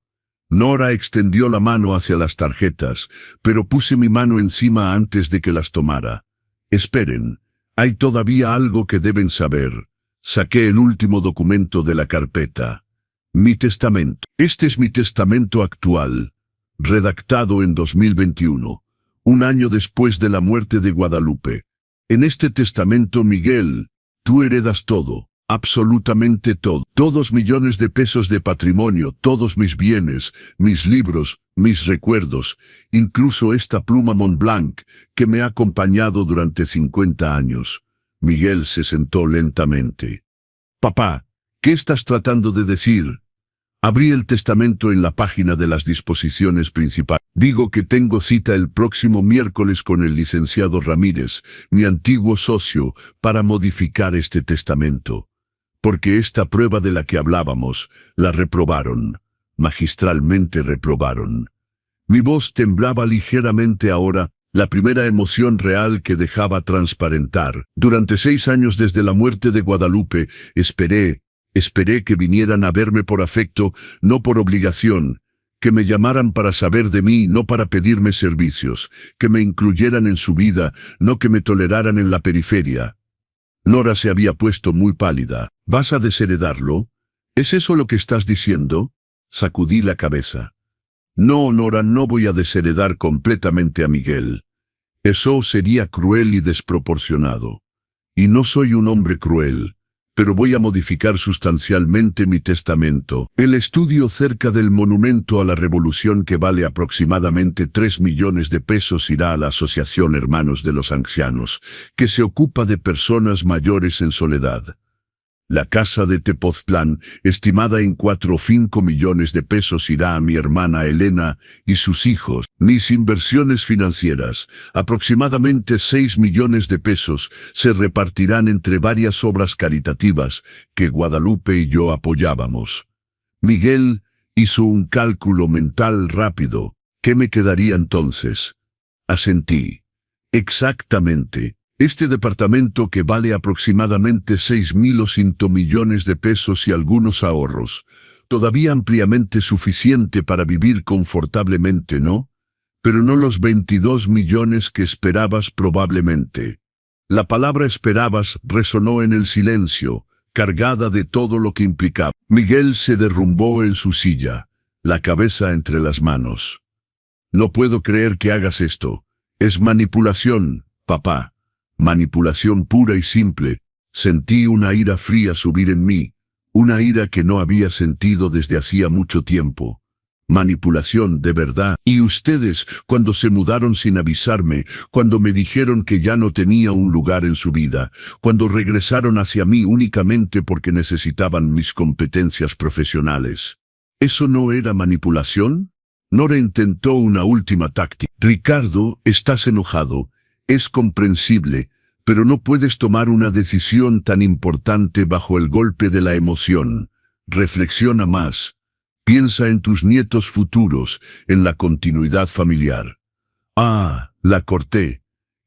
Nora extendió la mano hacia las tarjetas, pero puse mi mano encima antes de que las tomara. Esperen, hay todavía algo que deben saber. Saqué el último documento de la carpeta. Mi testamento. Este es mi testamento actual, redactado en 2021, un año después de la muerte de Guadalupe. En este testamento, Miguel, tú heredas todo, absolutamente todo. Todos millones de pesos de patrimonio, todos mis bienes, mis libros, mis recuerdos, incluso esta pluma Montblanc que me ha acompañado durante 50 años. Miguel se sentó lentamente. Papá, ¿qué estás tratando de decir? Abrí el testamento en la página de las disposiciones principales. Digo que tengo cita el próximo miércoles con el licenciado Ramírez, mi antiguo socio, para modificar este testamento. Porque esta prueba de la que hablábamos, la reprobaron. Magistralmente reprobaron. Mi voz temblaba ligeramente ahora, la primera emoción real que dejaba transparentar. Durante 6 años desde la muerte de Guadalupe, esperé que vinieran a verme por afecto, no por obligación, que me llamaran para saber de mí, no para pedirme servicios, que me incluyeran en su vida, no que me toleraran en la periferia. Nora se había puesto muy pálida. ¿Vas a desheredarlo? ¿Es eso lo que estás diciendo? Sacudí la cabeza. No, Nora, no voy a desheredar completamente a Miguel. Eso sería cruel y desproporcionado. Y no soy un hombre cruel. Pero voy a modificar sustancialmente mi testamento. El estudio cerca del monumento a la Revolución, que vale aproximadamente 3 millones de pesos, irá a la Asociación Hermanos de los Ancianos, que se ocupa de personas mayores en soledad. La casa de Tepoztlán, estimada en 4 o 5 millones de pesos, irá a mi hermana Elena y sus hijos. Mis inversiones financieras, aproximadamente 6 millones de pesos, se repartirán entre varias obras caritativas que Guadalupe y yo apoyábamos. Miguel hizo un cálculo mental rápido. ¿Qué me quedaría entonces? Asentí. Exactamente. Este departamento, que vale aproximadamente 6.100 millones de pesos y algunos ahorros, todavía ampliamente suficiente para vivir confortablemente, ¿no? Pero no los 22 millones que esperabas probablemente. La palabra esperabas resonó en el silencio, cargada de todo lo que implicaba. Miguel se derrumbó en su silla, la cabeza entre las manos. No puedo creer que hagas esto. Es manipulación, papá. Manipulación pura y simple. Sentí una ira fría subir en mí, una ira que no había sentido desde hacía mucho tiempo. Manipulación, de verdad. Y ustedes, cuando se mudaron sin avisarme, cuando me dijeron que ya no tenía un lugar en su vida, cuando regresaron hacia mí únicamente porque necesitaban mis competencias profesionales. ¿Eso no era manipulación? Nora intentó una última táctica. Ricardo, estás enojado. Es comprensible, pero no puedes tomar una decisión tan importante bajo el golpe de la emoción. Reflexiona más. Piensa en tus nietos futuros, en la continuidad familiar. Ah, la corté.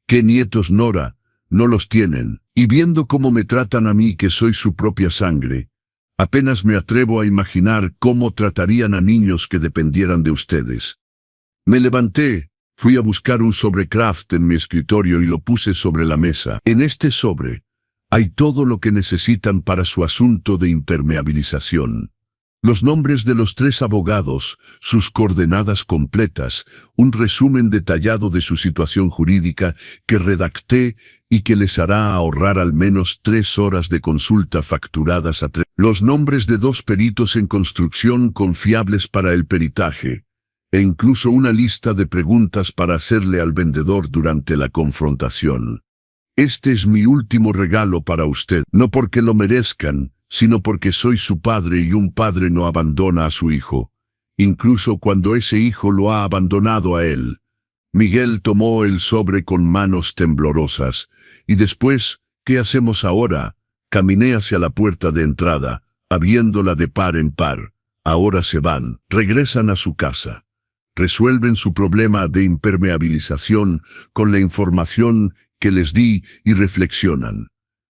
¿Qué nietos, Nora? No los tienen. Y viendo cómo me tratan a mí, que soy su propia sangre, apenas me atrevo a imaginar cómo tratarían a niños que dependieran de ustedes. Me levanté. Fui a buscar un sobre Kraft en mi escritorio y lo puse sobre la mesa. En este sobre hay todo lo que necesitan para su asunto de impermeabilización. Los nombres de los 3 abogados, sus coordenadas completas, un resumen detallado de su situación jurídica que redacté y que les hará ahorrar al menos 3 horas de consulta facturadas a 3. los nombres de 2 peritos en construcción confiables para el peritaje, e incluso una lista de preguntas para hacerle al vendedor durante la confrontación. Este es mi último regalo para usted, no porque lo merezcan, sino porque soy su padre y un padre no abandona a su hijo, incluso cuando ese hijo lo ha abandonado a él. Miguel tomó el sobre con manos temblorosas, y después, ¿qué hacemos ahora? Caminé hacia la puerta de entrada, abriéndola de par en par. Ahora se van, regresan a su casa. Resuelven su problema de impermeabilización con la información que les di y reflexionan.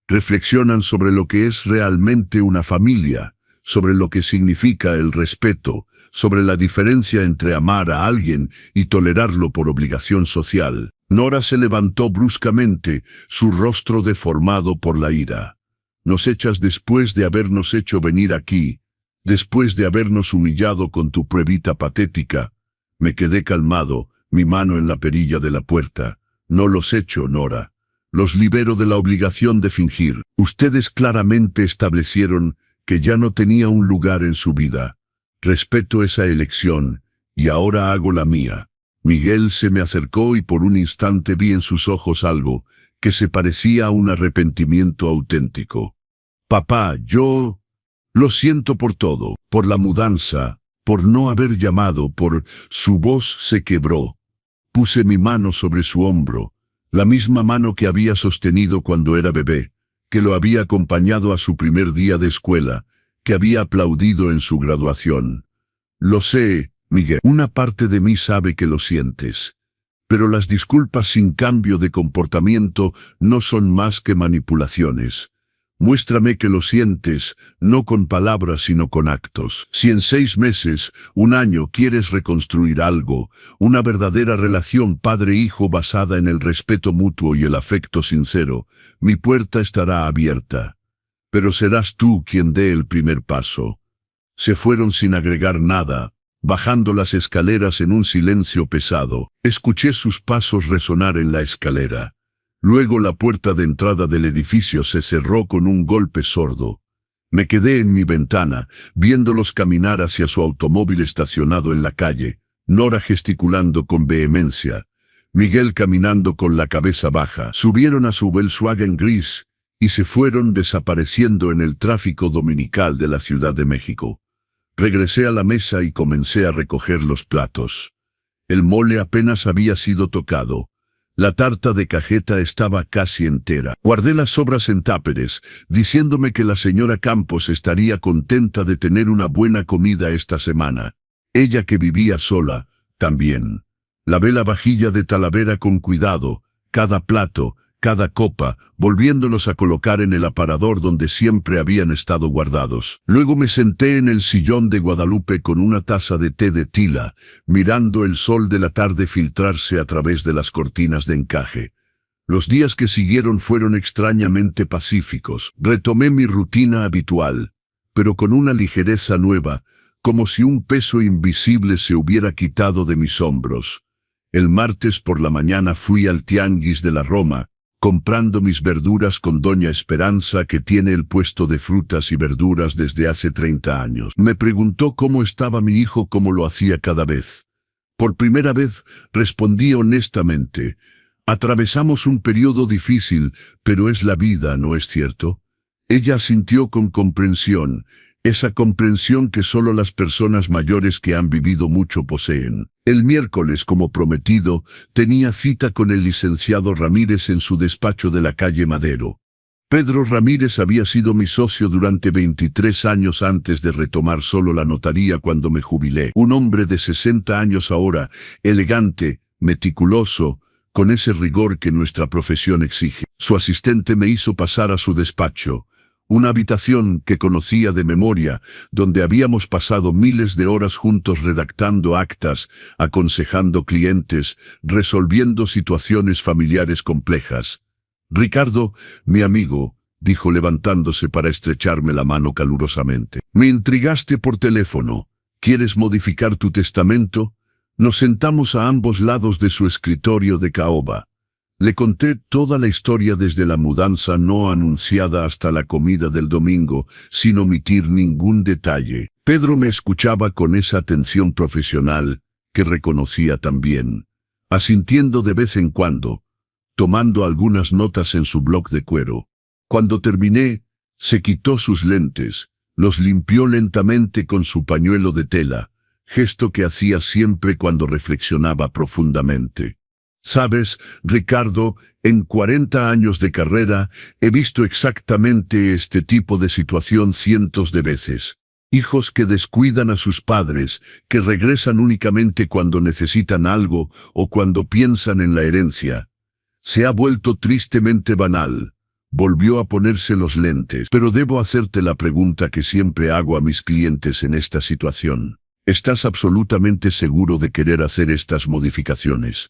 Reflexionan sobre lo que es realmente una familia, sobre lo que significa el respeto, sobre la diferencia entre amar a alguien y tolerarlo por obligación social. Nora se levantó bruscamente, su rostro deformado por la ira. Nos echas después de habernos hecho venir aquí, después de habernos humillado con tu pruebita patética. Me quedé calmado, mi mano en la perilla de la puerta. No los echo, Nora. Los libero de la obligación de fingir. Ustedes claramente establecieron que ya no tenía un lugar en su vida. Respeto esa elección, y ahora hago la mía. Miguel se me acercó y por un instante vi en sus ojos algo que se parecía a un arrepentimiento auténtico. Papá, yo lo siento por todo, por la mudanza, por no haber llamado, por... Su voz se quebró. Puse mi mano sobre su hombro, la misma mano que había sostenido cuando era bebé, que lo había acompañado a su primer día de escuela, que había aplaudido en su graduación. Lo sé, Miguel. Una parte de mí sabe que lo sientes. Pero las disculpas sin cambio de comportamiento no son más que manipulaciones. Muéstrame que lo sientes, no con palabras sino con actos. Si en 6 meses, 1 año quieres reconstruir algo, una verdadera relación padre-hijo basada en el respeto mutuo y el afecto sincero, mi puerta estará abierta. Pero serás tú quien dé el primer paso. Se fueron sin agregar nada, bajando las escaleras en un silencio pesado. Escuché sus pasos resonar en la escalera. Luego la puerta de entrada del edificio se cerró con un golpe sordo. Me quedé en mi ventana, viéndolos caminar hacia su automóvil estacionado en la calle, Nora gesticulando con vehemencia, Miguel caminando con la cabeza baja. Subieron a su Volkswagen gris y se fueron desapareciendo en el tráfico dominical de la Ciudad de México. Regresé a la mesa y comencé a recoger los platos. El mole apenas había sido tocado. La tarta de cajeta estaba casi entera. Guardé las sobras en táperes, diciéndome que la señora Campos estaría contenta de tener una buena comida esta semana. Ella, que vivía sola, también. Lavé la vajilla de Talavera con cuidado, cada plato, cada copa, volviéndolos a colocar en el aparador donde siempre habían estado guardados. Luego me senté en el sillón de Guadalupe con una taza de té de tila, mirando el sol de la tarde filtrarse a través de las cortinas de encaje. Los días que siguieron fueron extrañamente pacíficos. Retomé mi rutina habitual, pero con una ligereza nueva, como si un peso invisible se hubiera quitado de mis hombros. El martes por la mañana fui al Tianguis de la Roma, comprando mis verduras con doña Esperanza, que tiene el puesto de frutas y verduras desde hace 30 años. Me preguntó cómo estaba mi hijo, como lo hacía cada vez. Por primera vez respondí honestamente: atravesamos un periodo difícil, pero es la vida, ¿no es cierto? Ella asintió con comprensión, esa comprensión que solo las personas mayores que han vivido mucho poseen. El miércoles, como prometido, tenía cita con el licenciado Ramírez en su despacho de la calle Madero. Pedro Ramírez había sido mi socio durante 23 años antes de retomar solo la notaría cuando me jubilé. Un hombre de 60 años ahora, elegante, meticuloso, con ese rigor que nuestra profesión exige. Su asistente me hizo pasar a su despacho, una habitación que conocía de memoria, donde habíamos pasado miles de horas juntos redactando actas, aconsejando clientes, resolviendo situaciones familiares complejas. Ricardo, mi amigo, dijo levantándose para estrecharme la mano calurosamente. Me intrigaste por teléfono. ¿Quieres modificar tu testamento? Nos sentamos a ambos lados de su escritorio de caoba. Le conté toda la historia desde la mudanza no anunciada hasta la comida del domingo, sin omitir ningún detalle. Pedro me escuchaba con esa atención profesional que reconocía también, asintiendo de vez en cuando, tomando algunas notas en su bloc de cuero. Cuando terminé, se quitó sus lentes, los limpió lentamente con su pañuelo de tela, gesto que hacía siempre cuando reflexionaba profundamente. Sabes, Ricardo, en 40 años de carrera he visto exactamente este tipo de situación cientos de veces. Hijos que descuidan a sus padres, que regresan únicamente cuando necesitan algo o cuando piensan en la herencia. Se ha vuelto tristemente banal. Volvió a ponerse los lentes. Pero debo hacerte la pregunta que siempre hago a mis clientes en esta situación. ¿Estás absolutamente seguro de querer hacer estas modificaciones?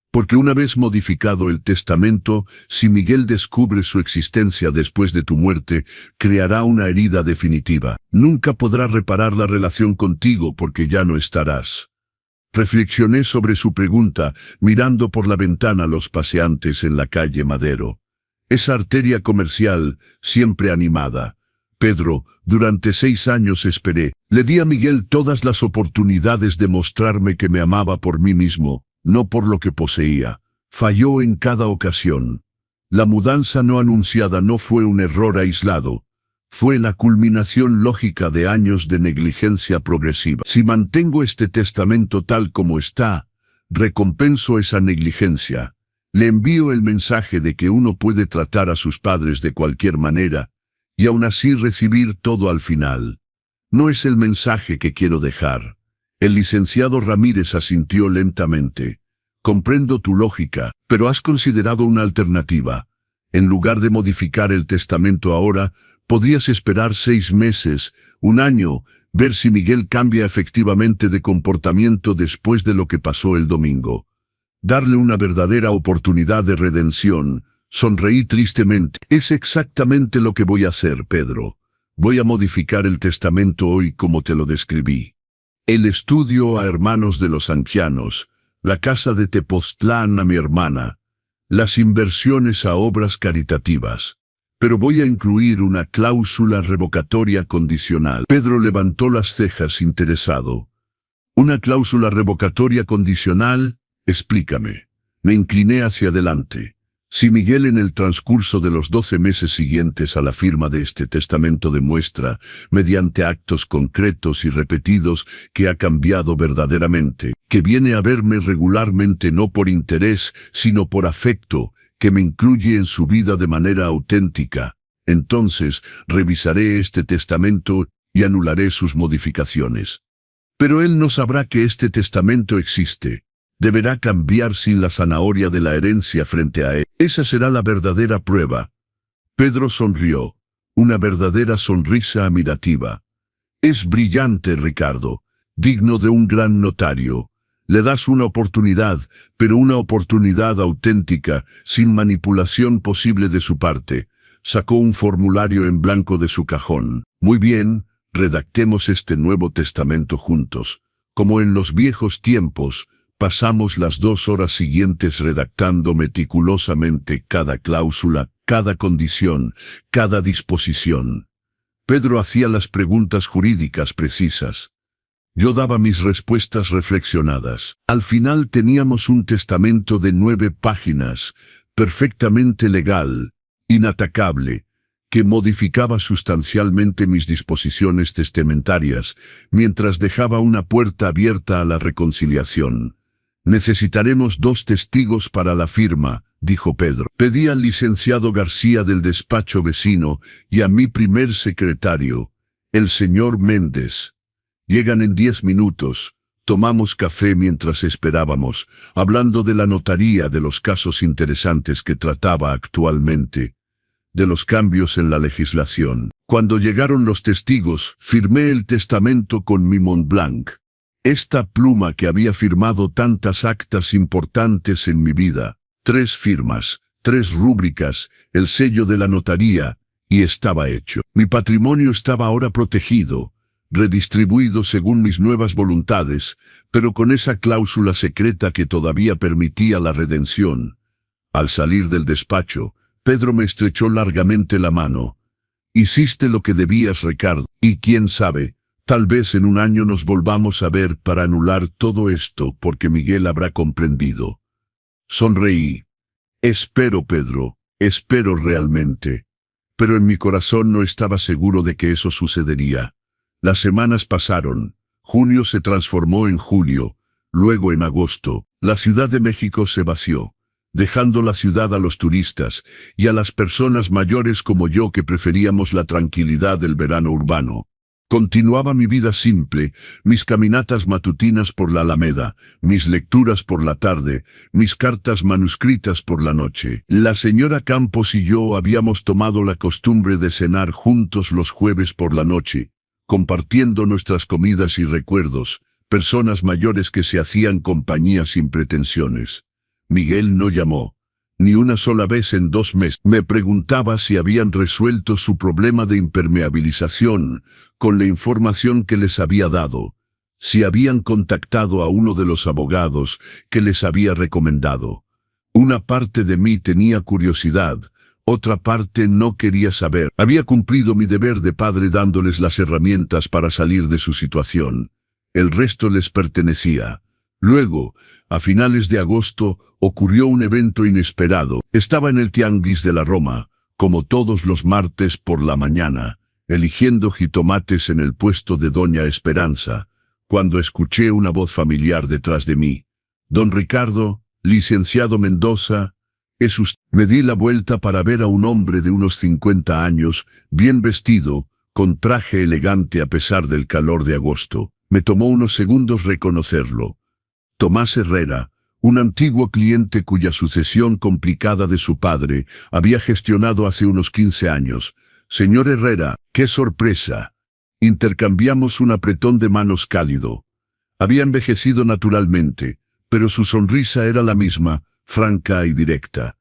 Porque una vez modificado el testamento, si Miguel descubre su existencia después de tu muerte, creará una herida definitiva. Nunca podrá reparar la relación contigo porque ya no estarás. Reflexioné sobre su pregunta, mirando por la ventana a los paseantes en la calle Madero. Esa arteria comercial, siempre animada. Pedro, durante 6 años esperé. Le di a Miguel todas las oportunidades de mostrarme que me amaba por mí mismo, no por lo que poseía. Falló en cada ocasión. La mudanza no anunciada no fue un error aislado. Fue la culminación lógica de años de negligencia progresiva. Si mantengo este testamento tal como está, recompenso esa negligencia. Le envío el mensaje de que uno puede tratar a sus padres de cualquier manera, y aún así recibir todo al final. No es el mensaje que quiero dejar. El licenciado Ramírez asintió lentamente. Comprendo tu lógica, pero has considerado una alternativa. En lugar de modificar el testamento ahora, podrías esperar 6 meses, 1 año, ver si Miguel cambia efectivamente de comportamiento después de lo que pasó el domingo. Darle una verdadera oportunidad de redención. Sonreí tristemente. Es exactamente lo que voy a hacer, Pedro. Voy a modificar el testamento hoy como te lo describí. El estudio a hermanos de los ancianos, la casa de Tepoztlán a mi hermana, las inversiones a obras caritativas. Pero voy a incluir una cláusula revocatoria condicional. Pedro levantó las cejas interesado. ¿Una cláusula revocatoria condicional? Explícame. Me incliné hacia adelante. Si Miguel en el transcurso de los 12 meses siguientes a la firma de este testamento demuestra, mediante actos concretos y repetidos, que ha cambiado verdaderamente, que viene a verme regularmente no por interés, sino por afecto, que me incluye en su vida de manera auténtica, entonces revisaré este testamento y anularé sus modificaciones. Pero él no sabrá que este testamento existe. Deberá cambiar sin la zanahoria de la herencia frente a él. Esa será la verdadera prueba. Pedro sonrió, una verdadera sonrisa admirativa. Es brillante, Ricardo, digno de un gran notario. Le das una oportunidad, pero una oportunidad auténtica, sin manipulación posible de su parte. Sacó un formulario en blanco de su cajón. Muy bien, redactemos este nuevo testamento juntos. Como en los viejos tiempos, pasamos las 2 horas siguientes redactando meticulosamente cada cláusula, cada condición, cada disposición. Pedro hacía las preguntas jurídicas precisas. Yo daba mis respuestas reflexionadas. Al final teníamos un testamento de 9 páginas, perfectamente legal, inatacable, que modificaba sustancialmente mis disposiciones testamentarias, mientras dejaba una puerta abierta a la reconciliación. Necesitaremos 2 testigos para la firma, dijo Pedro. Pedí al licenciado García del despacho vecino y a mi primer secretario, el señor Méndez. Llegan en 10 minutos. Tomamos café mientras esperábamos, hablando de la notaría, de los casos interesantes que trataba actualmente, de los cambios en la legislación. Cuando llegaron los testigos, firmé el testamento con mi Montblanc. Esta pluma que había firmado tantas actas importantes en mi vida. 3 firmas, 3 rúbricas, el sello de la notaría, y estaba hecho. Mi patrimonio estaba ahora protegido, redistribuido según mis nuevas voluntades, pero con esa cláusula secreta que todavía permitía la redención. Al salir del despacho, Pedro me estrechó largamente la mano. Hiciste lo que debías, Ricardo, y quién sabe, tal vez en un año nos volvamos a ver para anular todo esto porque Miguel habrá comprendido. Sonreí. Espero, Pedro, espero realmente. Pero en mi corazón no estaba seguro de que eso sucedería. Las semanas pasaron. Junio se transformó en julio, luego en agosto. La Ciudad de México se vació, dejando la ciudad a los turistas y a las personas mayores como yo que preferíamos la tranquilidad del verano urbano. Continuaba mi vida simple, mis caminatas matutinas por la Alameda, mis lecturas por la tarde, mis cartas manuscritas por la noche. La señora Campos y yo habíamos tomado la costumbre de cenar juntos los jueves por la noche, compartiendo nuestras comidas y recuerdos, personas mayores que se hacían compañía sin pretensiones. Miguel no llamó. Ni una sola vez en 2 meses. Me preguntaba si habían resuelto su problema de impermeabilización con la información que les había dado, si habían contactado a uno de los abogados que les había recomendado. Una parte de mí tenía curiosidad, otra parte no quería saber. Había cumplido mi deber de padre dándoles las herramientas para salir de su situación. El resto les pertenecía. Luego, a finales de agosto, ocurrió un evento inesperado. Estaba en el Tianguis de la Roma, como todos los martes por la mañana, eligiendo jitomates en el puesto de Doña Esperanza, cuando escuché una voz familiar detrás de mí. «Don Ricardo, licenciado Mendoza, ¿es usted?» Me di la vuelta para ver a un hombre de unos 50 años, bien vestido, con traje elegante a pesar del calor de agosto. Me tomó unos segundos reconocerlo. Tomás Herrera, un antiguo cliente cuya sucesión complicada de su padre había gestionado hace unos 15 años. «Señor Herrera, qué sorpresa». Intercambiamos un apretón de manos cálido. Había envejecido naturalmente, pero su sonrisa era la misma, franca y directa.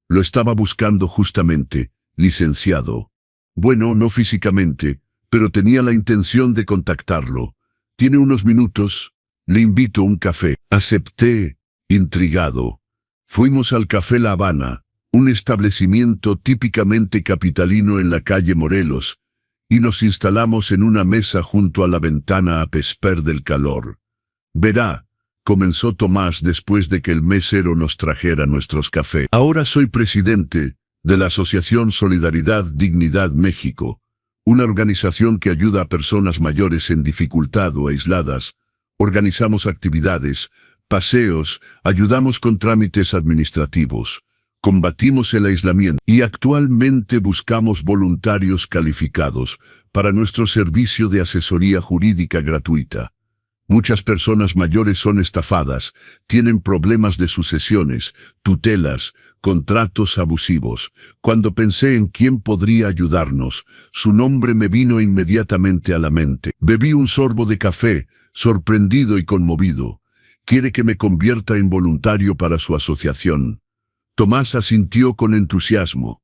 «Lo estaba buscando justamente, licenciado». «Bueno, no físicamente, pero tenía la intención de contactarlo. ¿Tiene unos minutos? Le invito a un café». Acepté, intrigado. Fuimos al Café La Habana, un establecimiento típicamente capitalino en la calle Morelos, y nos instalamos en una mesa junto a la ventana a pesper del calor. «Verá», comenzó Tomás después de que el mesero nos trajera nuestros cafés. «Ahora soy presidente de la Asociación Solidaridad Dignidad México, una organización que ayuda a personas mayores en dificultad o aisladas. Organizamos actividades, paseos, ayudamos con trámites administrativos, combatimos el aislamiento y actualmente buscamos voluntarios calificados para nuestro servicio de asesoría jurídica gratuita. Muchas personas mayores son estafadas, tienen problemas de sucesiones, tutelas, contratos abusivos. Cuando pensé en quién podría ayudarnos, su nombre me vino inmediatamente a la mente. Bebí un sorbo de café, sorprendido y conmovido. «¿Quiere que me convierta en voluntario para su asociación?» Tomás asintió con entusiasmo.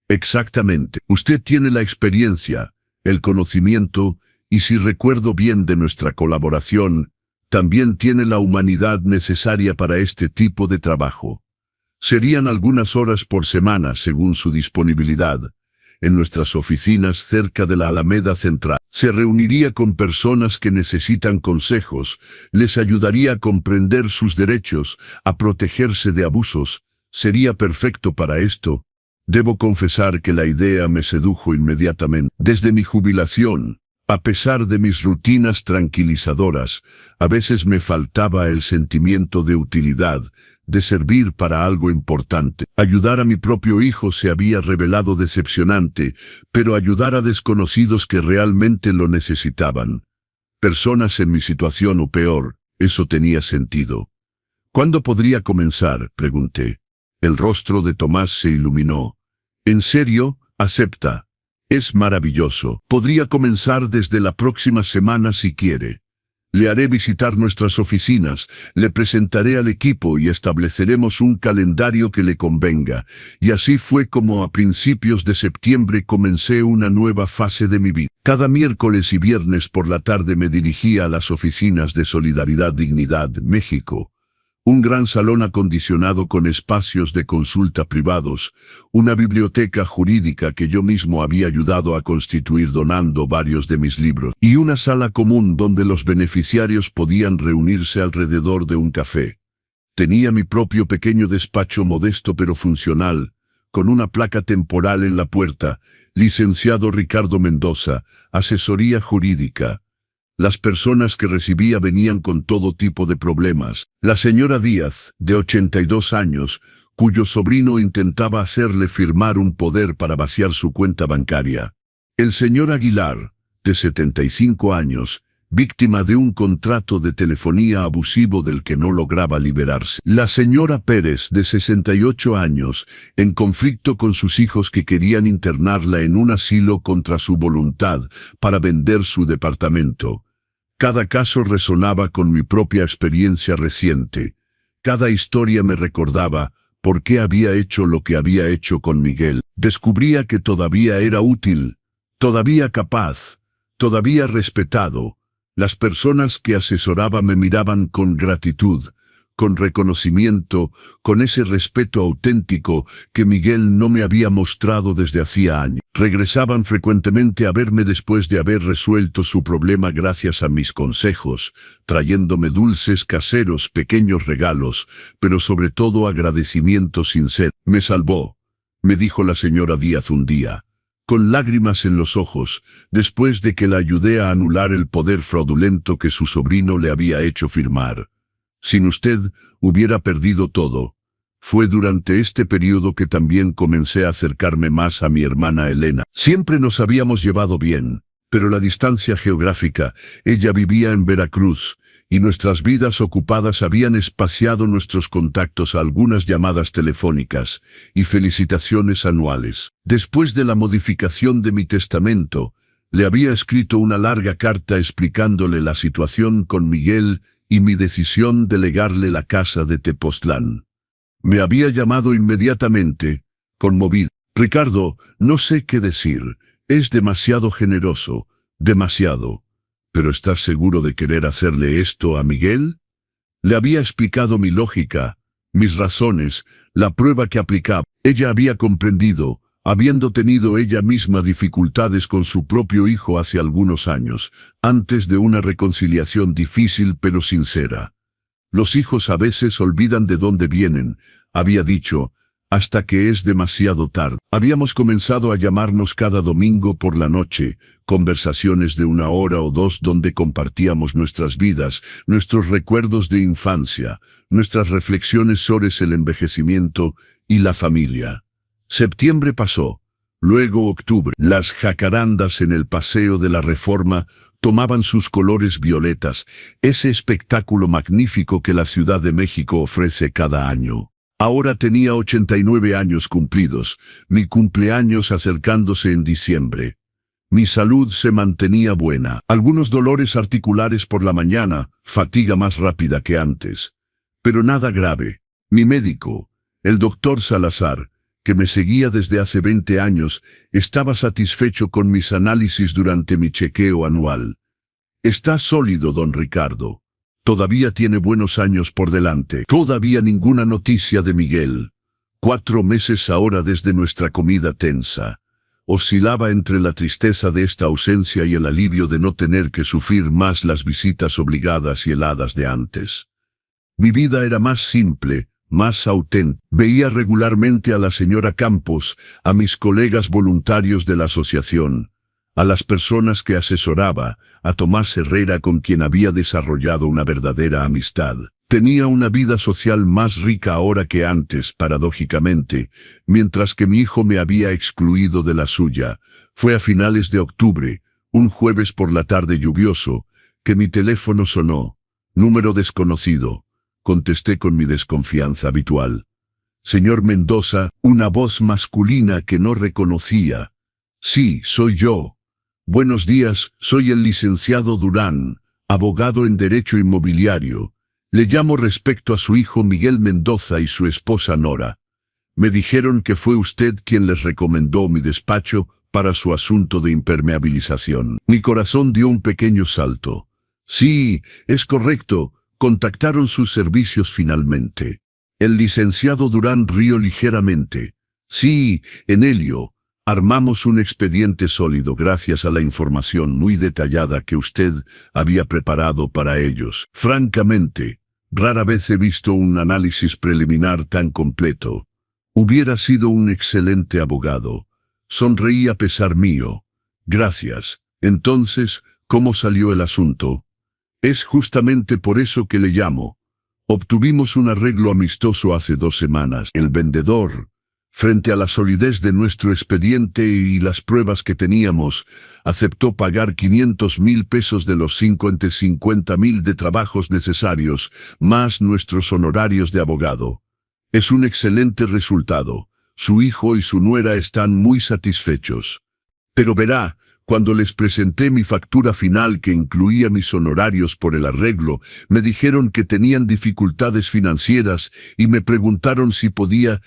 «Exactamente. Usted tiene la experiencia, el conocimiento, y si recuerdo bien de nuestra colaboración, también tiene la humanidad necesaria para este tipo de trabajo. Serían algunas horas por semana según su disponibilidad, en nuestras oficinas cerca de la Alameda Central. Se reuniría con personas que necesitan consejos, les ayudaría a comprender sus derechos, a protegerse de abusos. Sería perfecto para esto». Debo confesar que la idea me sedujo inmediatamente. Desde mi jubilación, a pesar de mis rutinas tranquilizadoras, a veces me faltaba el sentimiento de utilidad, de servir para algo importante. Ayudar a mi propio hijo se había revelado decepcionante, pero ayudar a desconocidos que realmente lo necesitaban, personas en mi situación o peor, eso tenía sentido. «¿Cuándo podría comenzar?», pregunté. El rostro de Tomás se iluminó. «¿En serio? Acepta. Es maravilloso. Podría comenzar desde la próxima semana si quiere. Le haré visitar nuestras oficinas, le presentaré al equipo y estableceremos un calendario que le convenga». Y así fue como a principios de septiembre comencé una nueva fase de mi vida. Cada miércoles y viernes por la tarde me dirigía a las oficinas de Solidaridad Dignidad México, Un gran salón acondicionado con espacios de consulta privados, una biblioteca jurídica que yo mismo había ayudado a constituir donando varios de mis libros, y una sala común donde los beneficiarios podían reunirse alrededor de un café. Tenía mi propio pequeño despacho modesto pero funcional, con una placa temporal en la puerta, licenciado Ricardo Mendoza, asesoría jurídica. Las personas que recibía venían con todo tipo de problemas. La señora Díaz, de 82 años, cuyo sobrino intentaba hacerle firmar un poder para vaciar su cuenta bancaria. El señor Aguilar, de 75 años, víctima de un contrato de telefonía abusivo del que no lograba liberarse. La señora Pérez, de 68 años, en conflicto con sus hijos que querían internarla en un asilo contra su voluntad para vender su departamento. Cada caso resonaba con mi propia experiencia reciente. Cada historia me recordaba por qué había hecho lo que había hecho con Miguel. Descubría que todavía era útil, todavía capaz, todavía respetado. Las personas que asesoraba me miraban con gratitud, con reconocimiento, con ese respeto auténtico que Miguel no me había mostrado desde hacía años. Regresaban frecuentemente a verme después de haber resuelto su problema gracias a mis consejos, trayéndome dulces caseros, pequeños regalos, pero sobre todo agradecimiento sincero. Me salvó, me dijo la señora Díaz un día, con lágrimas en los ojos, después de que la ayudé a anular el poder fraudulento que su sobrino le había hecho firmar. Sin usted, hubiera perdido todo. Fue durante este periodo que también comencé a acercarme más a mi hermana Elena. Siempre nos habíamos llevado bien, pero la distancia geográfica, ella vivía en Veracruz, y nuestras vidas ocupadas habían espaciado nuestros contactos a algunas llamadas telefónicas y felicitaciones anuales. Después de la modificación de mi testamento, le había escrito una larga carta explicándole la situación con Miguel y mi decisión de legarle la casa de Tepoztlán. Me había llamado inmediatamente, conmovido. Ricardo, no sé qué decir, es demasiado generoso, demasiado. ¿Pero estás seguro de querer hacerle esto a Miguel? Le había explicado mi lógica, mis razones, la prueba que aplicaba. Ella había comprendido, habiendo tenido ella misma dificultades con su propio hijo hace algunos años, antes de una reconciliación difícil pero sincera. Los hijos a veces olvidan de dónde vienen, había dicho, hasta que es demasiado tarde. Habíamos comenzado a llamarnos cada domingo por la noche, conversaciones de 1 hora o 2 donde compartíamos nuestras vidas, nuestros recuerdos de infancia, nuestras reflexiones sobre el envejecimiento y la familia. Septiembre pasó, luego octubre. Las jacarandas en el Paseo de la Reforma tomaban sus colores violetas, ese espectáculo magnífico que la Ciudad de México ofrece cada año. Ahora tenía 89 años cumplidos, mi cumpleaños acercándose en diciembre. Mi salud se mantenía buena. Algunos dolores articulares por la mañana, fatiga más rápida que antes. Pero nada grave. Mi médico, el doctor Salazar, que me seguía desde hace 20 años, estaba satisfecho con mis análisis durante mi chequeo anual. Está sólido, don Ricardo. Todavía tiene buenos años por delante. Todavía ninguna noticia de Miguel. 4 meses ahora desde nuestra comida tensa. Oscilaba entre la tristeza de esta ausencia y el alivio de no tener que sufrir más las visitas obligadas y heladas de antes. Mi vida era más simple, más auténtica. Veía regularmente a la señora Campos, a mis colegas voluntarios de la asociación, a las personas que asesoraba, a Tomás Herrera con quien había desarrollado una verdadera amistad. Tenía una vida social más rica ahora que antes, paradójicamente, mientras que mi hijo me había excluido de la suya. Fue a finales de octubre, un jueves por la tarde lluvioso, que mi teléfono sonó. Número desconocido. Contesté con mi desconfianza habitual. Señor Mendoza, una voz masculina que no reconocía. Sí, soy yo. Buenos días, soy el licenciado Durán, abogado en Derecho Inmobiliario. Le llamo respecto a su hijo Miguel Mendoza y su esposa Nora. Me dijeron que fue usted quien les recomendó mi despacho para su asunto de impermeabilización. Mi corazón dio un pequeño salto. Sí, es correcto, Contactaron sus servicios finalmente. El licenciado Durán rió ligeramente. Sí, Enelio, armamos un expediente sólido gracias a la información muy detallada que usted había preparado para ellos. Francamente, rara vez he visto un análisis preliminar tan completo. Hubiera sido un excelente abogado. Sonreí a pesar mío. Gracias. Entonces, ¿cómo salió el asunto? Es justamente por eso que le llamo. Obtuvimos un arreglo amistoso hace 2 semanas. El vendedor, frente a la solidez de nuestro expediente y las pruebas que teníamos, aceptó pagar 500,000 pesos de los 50,000 de trabajos necesarios, más nuestros honorarios de abogado. Es un excelente resultado. Su hijo y su nuera están muy satisfechos. Pero verá, cuando les presenté mi factura final que incluía mis honorarios por el arreglo, me dijeron que tenían dificultades financieras y me preguntaron si podía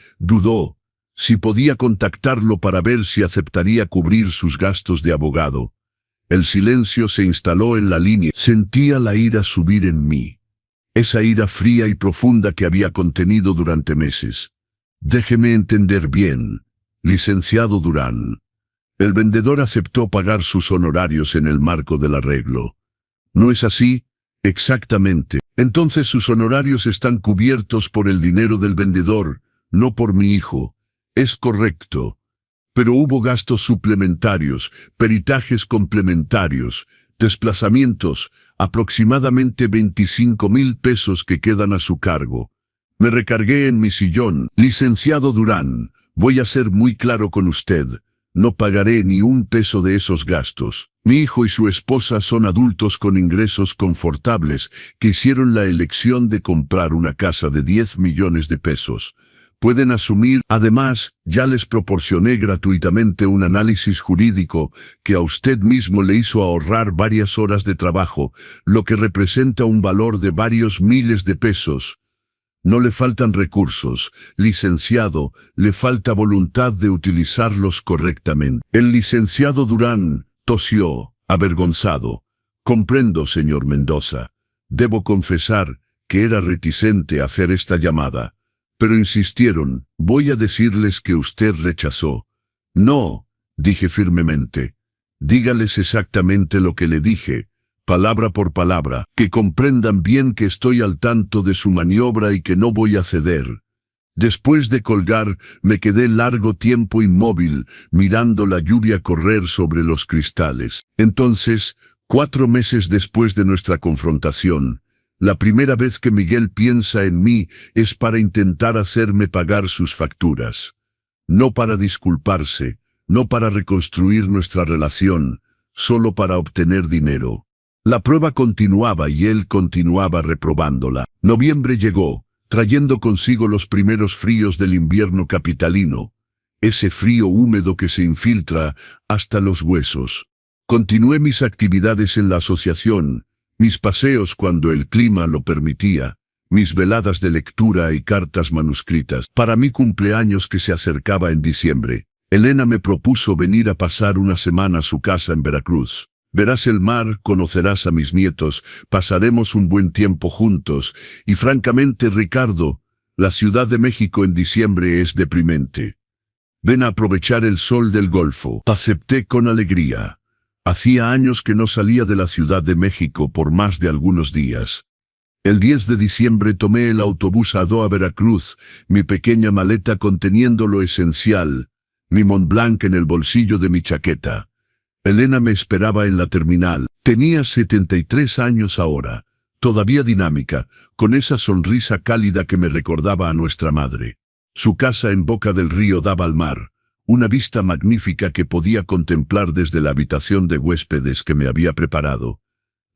contactarlo para ver si aceptaría cubrir sus gastos de abogado. El silencio se instaló en la línea. Sentía la ira subir en mí. Esa ira fría y profunda que había contenido durante meses. Déjeme entender bien, licenciado Durán. El vendedor aceptó pagar sus honorarios en el marco del arreglo. ¿No es así? Exactamente. Entonces sus honorarios están cubiertos por el dinero del vendedor, no por mi hijo. Es correcto. Pero hubo gastos suplementarios, peritajes complementarios, desplazamientos, aproximadamente 25,000 pesos que quedan a su cargo. Me recargué en mi sillón. Licenciado Durán, voy a ser muy claro con usted. No pagaré ni un peso de esos gastos. Mi hijo y su esposa son adultos con ingresos confortables que hicieron la elección de comprar una casa de 10 millones de pesos. Pueden asumir, además, ya les proporcioné gratuitamente un análisis jurídico que a usted mismo le hizo ahorrar varias horas de trabajo, lo que representa un valor de varios miles de pesos. No le faltan recursos, licenciado, le falta voluntad de utilizarlos correctamente. El licenciado Durán tosió, avergonzado. Comprendo, señor Mendoza. Debo confesar que era reticente a hacer esta llamada. Pero insistieron. Voy a decirles que usted rechazó. No, dije firmemente. Dígales exactamente lo que le dije. Palabra por palabra, que comprendan bien que estoy al tanto de su maniobra y que no voy a ceder. Después de colgar, me quedé largo tiempo inmóvil, mirando la lluvia correr sobre los cristales. Entonces, 4 meses después de nuestra confrontación, la primera vez que Miguel piensa en mí es para intentar hacerme pagar sus facturas. No para disculparse, no para reconstruir nuestra relación, solo para obtener dinero. La prueba continuaba y él continuaba reprobándola. Noviembre llegó, trayendo consigo los primeros fríos del invierno capitalino, ese frío húmedo que se infiltra hasta los huesos. Continué mis actividades en la asociación, mis paseos cuando el clima lo permitía, mis veladas de lectura y cartas manuscritas. Para mi cumpleaños que se acercaba en diciembre, Elena me propuso venir a pasar una semana a su casa en Veracruz. Verás el mar, conocerás a mis nietos, pasaremos un buen tiempo juntos, y francamente, Ricardo, la Ciudad de México en diciembre es deprimente. Ven a aprovechar el sol del Golfo. Acepté con alegría. Hacía años que no salía de la Ciudad de México por más de algunos días. El 10 de diciembre tomé el autobús a Veracruz, mi pequeña maleta conteniendo lo esencial, mi Mont Blanc en el bolsillo de mi chaqueta. Elena me esperaba en la terminal. Tenía 73 años ahora, todavía dinámica, con esa sonrisa cálida que me recordaba a nuestra madre. Su casa en boca del río daba al mar, una vista magnífica que podía contemplar desde la habitación de huéspedes que me había preparado.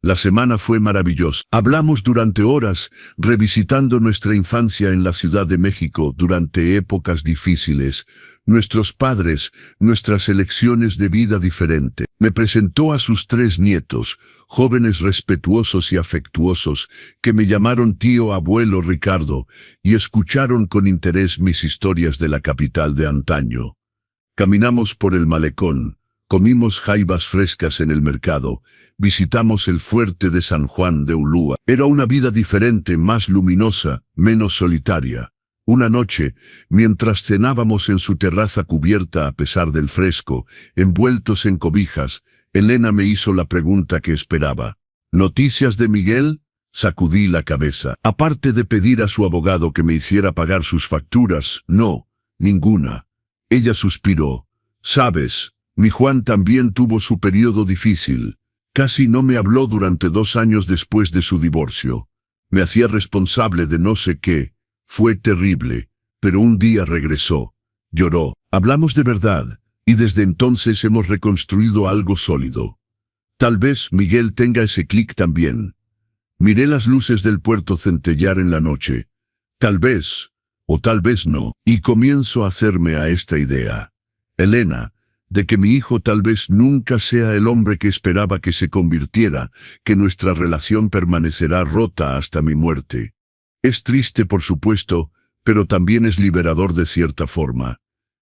La semana fue maravillosa. Hablamos durante horas, revisitando nuestra infancia en la Ciudad de México durante épocas difíciles, nuestros padres, nuestras elecciones de vida diferente. Me presentó a sus 3 nietos, jóvenes respetuosos y afectuosos, que me llamaron tío abuelo Ricardo, y escucharon con interés mis historias de la capital de antaño. Caminamos por el malecón, Comimos jaibas frescas en el mercado, visitamos el fuerte de San Juan de Ulúa. Era una vida diferente, más luminosa, menos solitaria. Una noche, mientras cenábamos en su terraza cubierta a pesar del fresco, envueltos en cobijas, Elena me hizo la pregunta que esperaba. ¿Noticias de Miguel? Sacudí la cabeza. Aparte de pedir a su abogado que me hiciera pagar sus facturas, no, ninguna. Ella suspiró. ¿Sabes? Mi Juan también tuvo su periodo difícil. Casi no me habló durante 2 años después de su divorcio. Me hacía responsable de no sé qué. Fue terrible, pero un día regresó. Lloró. Hablamos de verdad, y desde entonces hemos reconstruido algo sólido. Tal vez Miguel tenga ese clic también. Miré las luces del puerto centellear en la noche. Tal vez, o tal vez no, y comienzo a hacerme a esta idea. Elena, de que mi hijo tal vez nunca sea el hombre que esperaba que se convirtiera, que nuestra relación permanecerá rota hasta mi muerte. Es triste, por supuesto, pero también es liberador de cierta forma.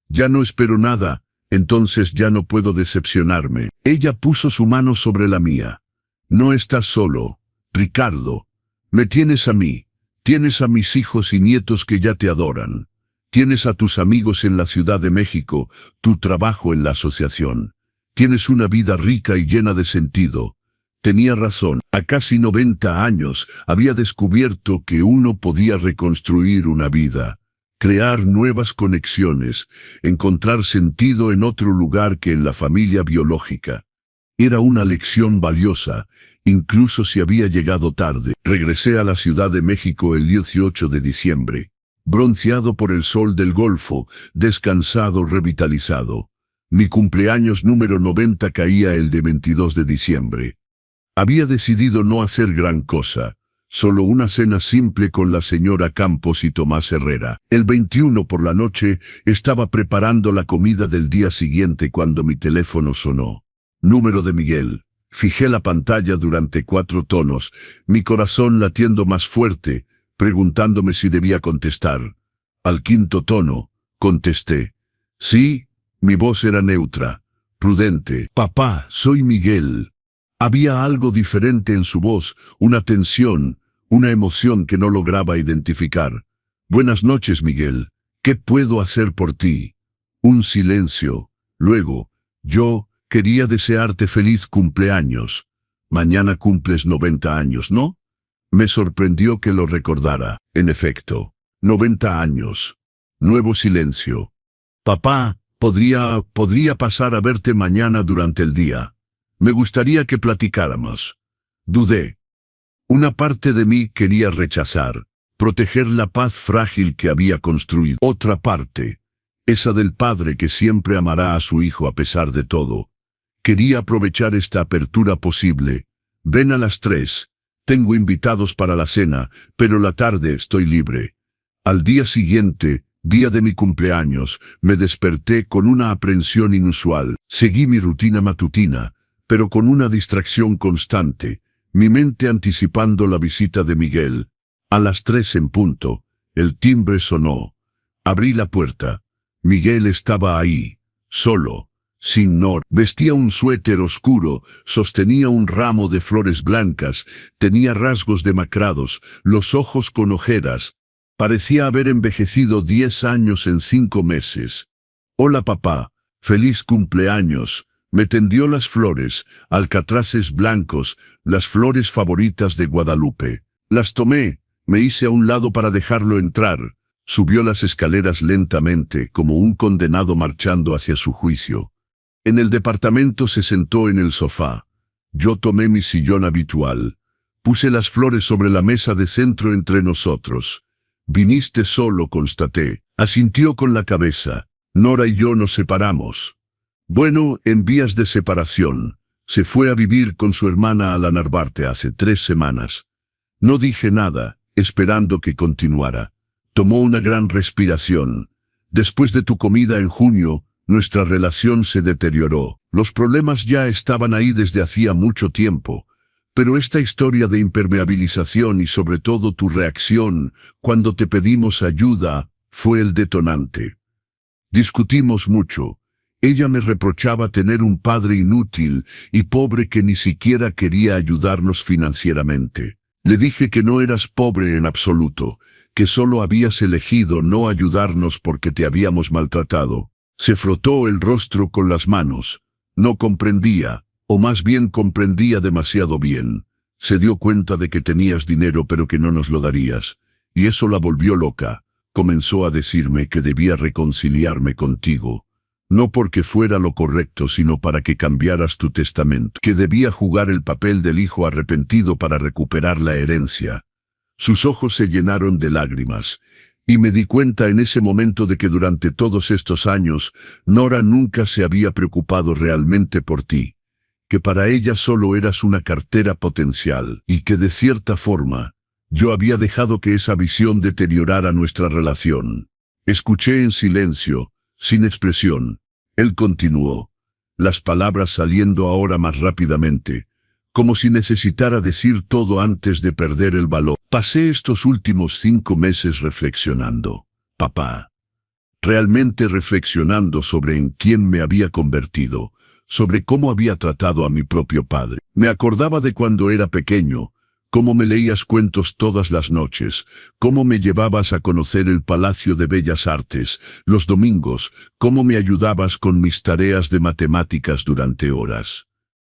Ya no espero nada, entonces ya no puedo decepcionarme. Ella puso su mano sobre la mía. No estás solo, Ricardo. Me tienes a mí, tienes a mis hijos y nietos que ya te adoran. Tienes a tus amigos en la Ciudad de México, tu trabajo en la asociación. Tienes una vida rica y llena de sentido. Tenía razón, a casi 90 años había descubierto que uno podía reconstruir una vida, crear nuevas conexiones, encontrar sentido en otro lugar que en la familia biológica. Era una lección valiosa, incluso si había llegado tarde. Regresé a la Ciudad de México el 18 de diciembre. Bronceado por el sol del Golfo, descansado, revitalizado. Mi cumpleaños número 90 caía el de 22 de diciembre. Había decidido no hacer gran cosa, solo una cena simple con la señora Campos y Tomás Herrera. El 21 por la noche estaba preparando la comida del día siguiente cuando mi teléfono sonó. Número de Miguel. Fijé la pantalla durante 4 tonos, mi corazón latiendo más fuerte, preguntándome si debía contestar. Al 5º tono, contesté. Sí, mi voz era neutra, prudente. Papá, soy Miguel. Había algo diferente en su voz, una tensión, una emoción que no lograba identificar. Buenas noches, Miguel. ¿Qué puedo hacer por ti? Un silencio. Luego, yo quería desearte feliz cumpleaños. Mañana cumples 90 años, ¿no? Me sorprendió que lo recordara. En efecto, 90 años. Nuevo silencio. Papá, podría pasar a verte mañana durante el día. Me gustaría que platicáramos. Dudé. Una parte de mí quería rechazar, proteger la paz frágil que había construido. Otra parte, esa del padre que siempre amará a su hijo a pesar de todo. Quería aprovechar esta apertura posible. Ven a las 3. Tengo invitados para la cena, pero la tarde estoy libre. Al día siguiente, día de mi cumpleaños, me desperté con una aprensión inusual. Seguí mi rutina matutina, pero con una distracción constante, mi mente anticipando la visita de Miguel. A las 3 en punto, el timbre sonó. Abrí la puerta. Miguel estaba ahí, solo, sin Nor. Vestía un suéter oscuro, sostenía un ramo de flores blancas, tenía rasgos demacrados, los ojos con ojeras. Parecía haber envejecido 10 años en 5 meses. Hola papá, feliz cumpleaños. Me tendió las flores, alcatraces blancos, las flores favoritas de Guadalupe. Las tomé, me hice a un lado para dejarlo entrar. Subió las escaleras lentamente, como un condenado marchando hacia su juicio. En el departamento se sentó en el sofá. Yo tomé mi sillón habitual. Puse las flores sobre la mesa de centro entre nosotros. Viniste solo, constaté. Asintió con la cabeza. Nora y yo nos separamos. Bueno, en vías de separación. Se fue a vivir con su hermana a la Narvarte hace 3 semanas. No dije nada, esperando que continuara. Tomó una gran respiración. Después de tu comida en junio, nuestra relación se deterioró. Los problemas ya estaban ahí desde hacía mucho tiempo. Pero esta historia de impermeabilización y sobre todo tu reacción, cuando te pedimos ayuda, fue el detonante. Discutimos mucho. Ella me reprochaba tener un padre inútil y pobre que ni siquiera quería ayudarnos financieramente. Le dije que no eras pobre en absoluto, que solo habías elegido no ayudarnos porque te habíamos maltratado. Se frotó el rostro con las manos. No comprendía, o más bien comprendía demasiado bien. Se dio cuenta de que tenías dinero pero que no nos lo darías. Y eso la volvió loca. Comenzó a decirme que debía reconciliarme contigo. No porque fuera lo correcto, sino para que cambiaras tu testamento. Que debía jugar el papel del hijo arrepentido para recuperar la herencia. Sus ojos se llenaron de lágrimas. Y me di cuenta en ese momento de que durante todos estos años, Nora nunca se había preocupado realmente por ti. Que para ella solo eras una cartera potencial. Y que de cierta forma, yo había dejado que esa visión deteriorara nuestra relación. Escuché en silencio, sin expresión. Él continuó, las palabras saliendo ahora más rápidamente, como si necesitara decir todo antes de perder el valor. Pasé estos últimos 5 meses reflexionando, papá. Realmente reflexionando sobre en quién me había convertido, sobre cómo había tratado a mi propio padre. Me acordaba de cuando era pequeño, cómo me leías cuentos todas las noches, cómo me llevabas a conocer el Palacio de Bellas Artes, los domingos, cómo me ayudabas con mis tareas de matemáticas durante horas.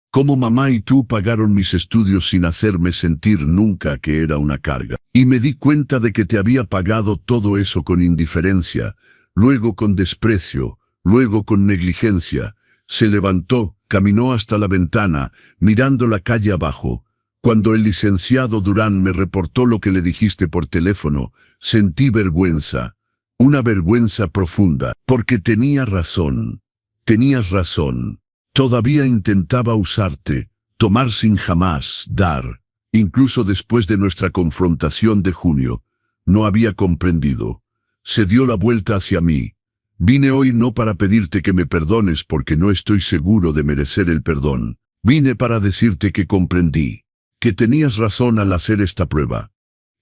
Cómo mamá y tú pagaron mis estudios sin hacerme sentir nunca que era una carga. Y me di cuenta de que te había pagado todo eso con indiferencia, luego con desprecio, luego con negligencia. Se levantó, caminó hasta la ventana, mirando la calle abajo. Cuando el licenciado Durán me reportó lo que le dijiste por teléfono, sentí vergüenza, una vergüenza profunda, porque tenía razón. Tenías razón. Todavía intentaba usarte, tomar sin jamás dar. Incluso después de nuestra confrontación de junio, no había comprendido. Se dio la vuelta hacia mí. Vine hoy no para pedirte que me perdones porque no estoy seguro de merecer el perdón. Vine para decirte que comprendí. Que tenías razón al hacer esta prueba,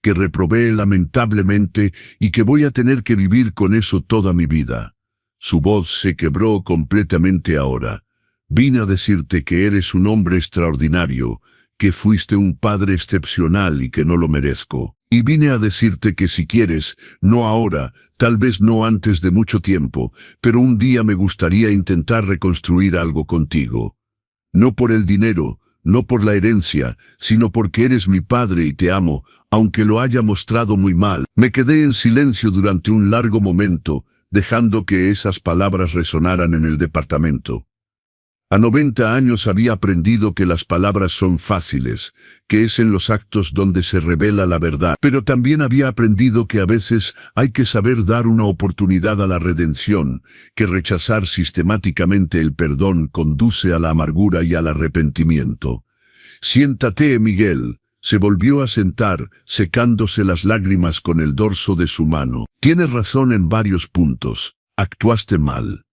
que reprobé lamentablemente y que voy a tener que vivir con eso toda mi vida. Su voz se quebró completamente ahora. Vine a decirte que eres un hombre extraordinario, que fuiste un padre excepcional y que no lo merezco. Y vine a decirte que si quieres, no ahora, tal vez no antes de mucho tiempo, pero un día me gustaría intentar reconstruir algo contigo. No por el dinero, no por la herencia, sino porque eres mi padre y te amo, aunque lo haya mostrado muy mal. Me quedé en silencio durante un largo momento, dejando que esas palabras resonaran en el departamento. A 90 años había aprendido que las palabras son fáciles, que es en los actos donde se revela la verdad. Pero también había aprendido que a veces hay que saber dar una oportunidad a la redención, que rechazar sistemáticamente el perdón conduce a la amargura y al arrepentimiento. Siéntate, Miguel. Se volvió a sentar, secándose las lágrimas con el dorso de su mano. Tienes razón en varios puntos. Actuaste mal.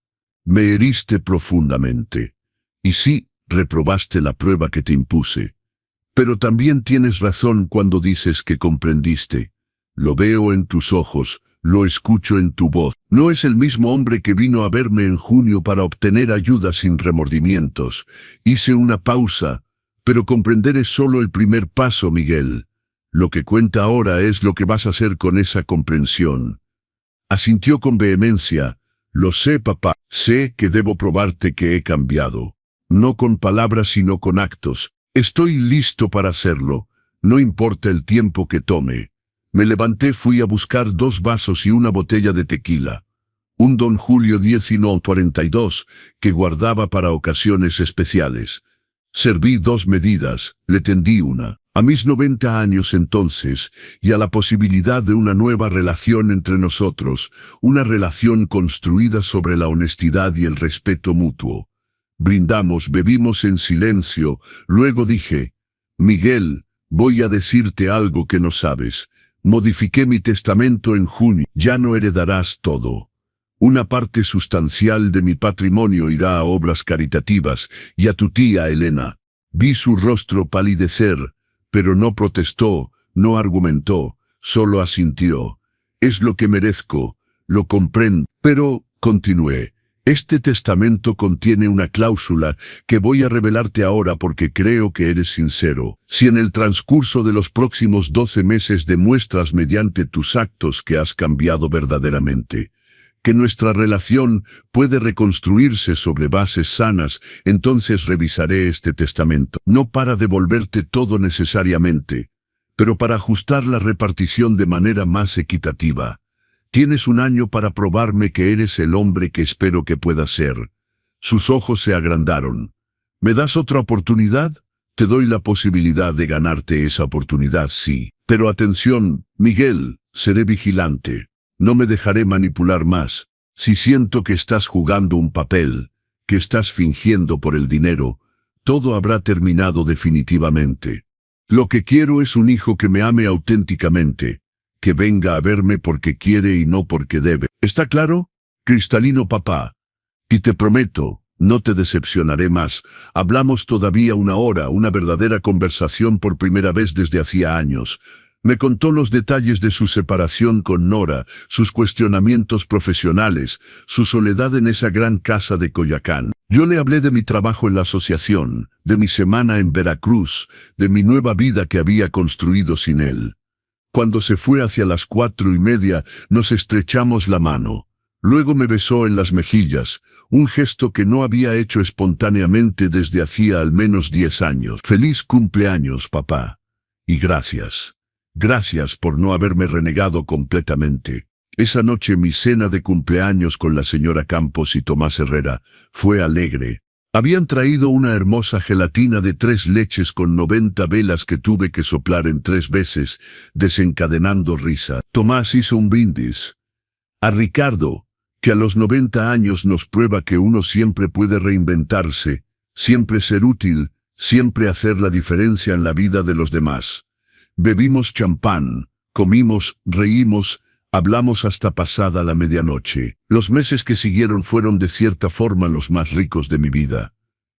Me heriste profundamente. Y sí, reprobaste la prueba que te impuse. Pero también tienes razón cuando dices que comprendiste. Lo veo en tus ojos, lo escucho en tu voz. No es el mismo hombre que vino a verme en junio para obtener ayuda sin remordimientos. Hice una pausa, pero comprender es solo el primer paso, Miguel. Lo que cuenta ahora es lo que vas a hacer con esa comprensión. Asintió con vehemencia. Lo sé, papá. Sé que debo probarte que he cambiado. No con palabras sino con actos. Estoy listo para hacerlo, no importa el tiempo que tome. Me levanté, fui a buscar 2 vasos y una botella de tequila. Un Don Julio 1942 que guardaba para ocasiones especiales. Serví 2 medidas, le tendí una. A mis 90 años entonces, y a la posibilidad de una nueva relación entre nosotros, una relación construida sobre la honestidad y el respeto mutuo. Brindamos, bebimos en silencio, luego dije, Miguel, voy a decirte algo que no sabes. Modifiqué mi testamento en junio, ya no heredarás todo. Una parte sustancial de mi patrimonio irá a obras caritativas y a tu tía Elena. Vi su rostro palidecer, pero no protestó, no argumentó, solo asintió. Es lo que merezco, lo comprendo. Pero, continué, Este testamento contiene una cláusula que voy a revelarte ahora porque creo que eres sincero. Si en el transcurso de los próximos 12 meses demuestras mediante tus actos que has cambiado verdaderamente, que nuestra relación puede reconstruirse sobre bases sanas, entonces revisaré este testamento. No para devolverte todo necesariamente, pero para ajustar la repartición de manera más equitativa. Tienes un año para probarme que eres el hombre que espero que puedas ser. Sus ojos se agrandaron. ¿Me das otra oportunidad? Te doy la posibilidad de ganarte esa oportunidad, sí. Pero atención, Miguel, seré vigilante. No me dejaré manipular más. Si siento que estás jugando un papel, que estás fingiendo por el dinero, todo habrá terminado definitivamente. Lo que quiero es un hijo que me ame auténticamente, que venga a verme porque quiere y no porque debe. ¿Está claro? Cristalino, papá. Y te prometo, no te decepcionaré más. Hablamos todavía una hora, una verdadera conversación por primera vez desde hacía años. Me contó los detalles de su separación con Nora, sus cuestionamientos profesionales, su soledad en esa gran casa de Coyoacán. Yo le hablé de mi trabajo en la asociación, de mi semana en Veracruz, de mi nueva vida que había construido sin él. Cuando se fue hacia las 4:30, nos estrechamos la mano. Luego me besó en las mejillas, un gesto que no había hecho espontáneamente desde hacía al menos 10 años. Feliz cumpleaños, papá. Y gracias. Gracias por no haberme renegado completamente. Esa noche mi cena de cumpleaños con la señora Campos y Tomás Herrera fue alegre. Habían traído una hermosa gelatina de 3 leches con 90 velas que tuve que soplar en 3 veces, desencadenando risa. Tomás hizo un brindis a Ricardo, que a los 90 años nos prueba que uno siempre puede reinventarse, siempre ser útil, siempre hacer la diferencia en la vida de los demás. Bebimos champán, comimos, reímos, hablamos hasta pasada la medianoche. Los meses que siguieron fueron de cierta forma los más ricos de mi vida.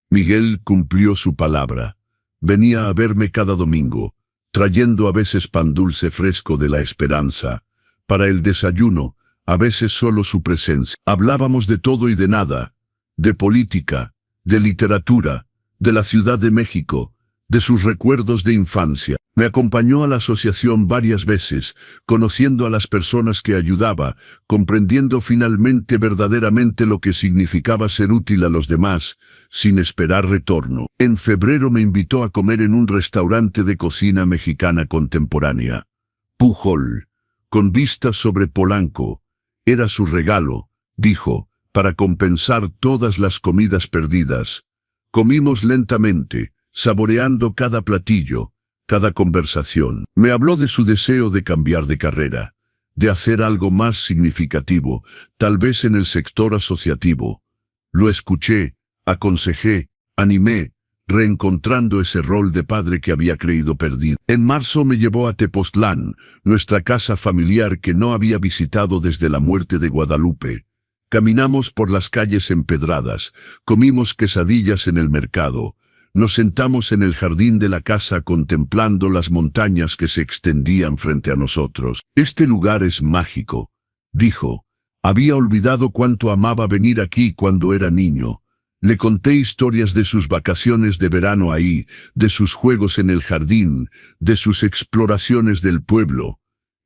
Miguel cumplió su palabra. Venía a verme cada domingo, trayendo a veces pan dulce fresco de la Esperanza. Para el desayuno, a veces solo su presencia. Hablábamos de todo y de nada, de política, de literatura, de la Ciudad de México, de sus recuerdos de infancia. Me acompañó a la asociación varias veces, conociendo a las personas que ayudaba, comprendiendo finalmente verdaderamente lo que significaba ser útil a los demás, sin esperar retorno. En febrero me invitó a comer en un restaurante de cocina mexicana contemporánea. Pujol, con vistas sobre Polanco. Era su regalo, dijo, para compensar todas las comidas perdidas. Comimos lentamente, saboreando cada platillo, cada conversación. Me habló de su deseo de cambiar de carrera, de hacer algo más significativo, tal vez en el sector asociativo. Lo escuché, aconsejé, animé, reencontrando ese rol de padre que había creído perdido. En marzo me llevó a Tepoztlán, nuestra casa familiar que no había visitado desde la muerte de Guadalupe. Caminamos por las calles empedradas, comimos quesadillas en el mercado. Nos sentamos en el jardín de la casa contemplando las montañas que se extendían frente a nosotros. Este lugar es mágico, dijo. Había olvidado cuánto amaba venir aquí cuando era niño. Le conté historias de sus vacaciones de verano ahí, de sus juegos en el jardín, de sus exploraciones del pueblo.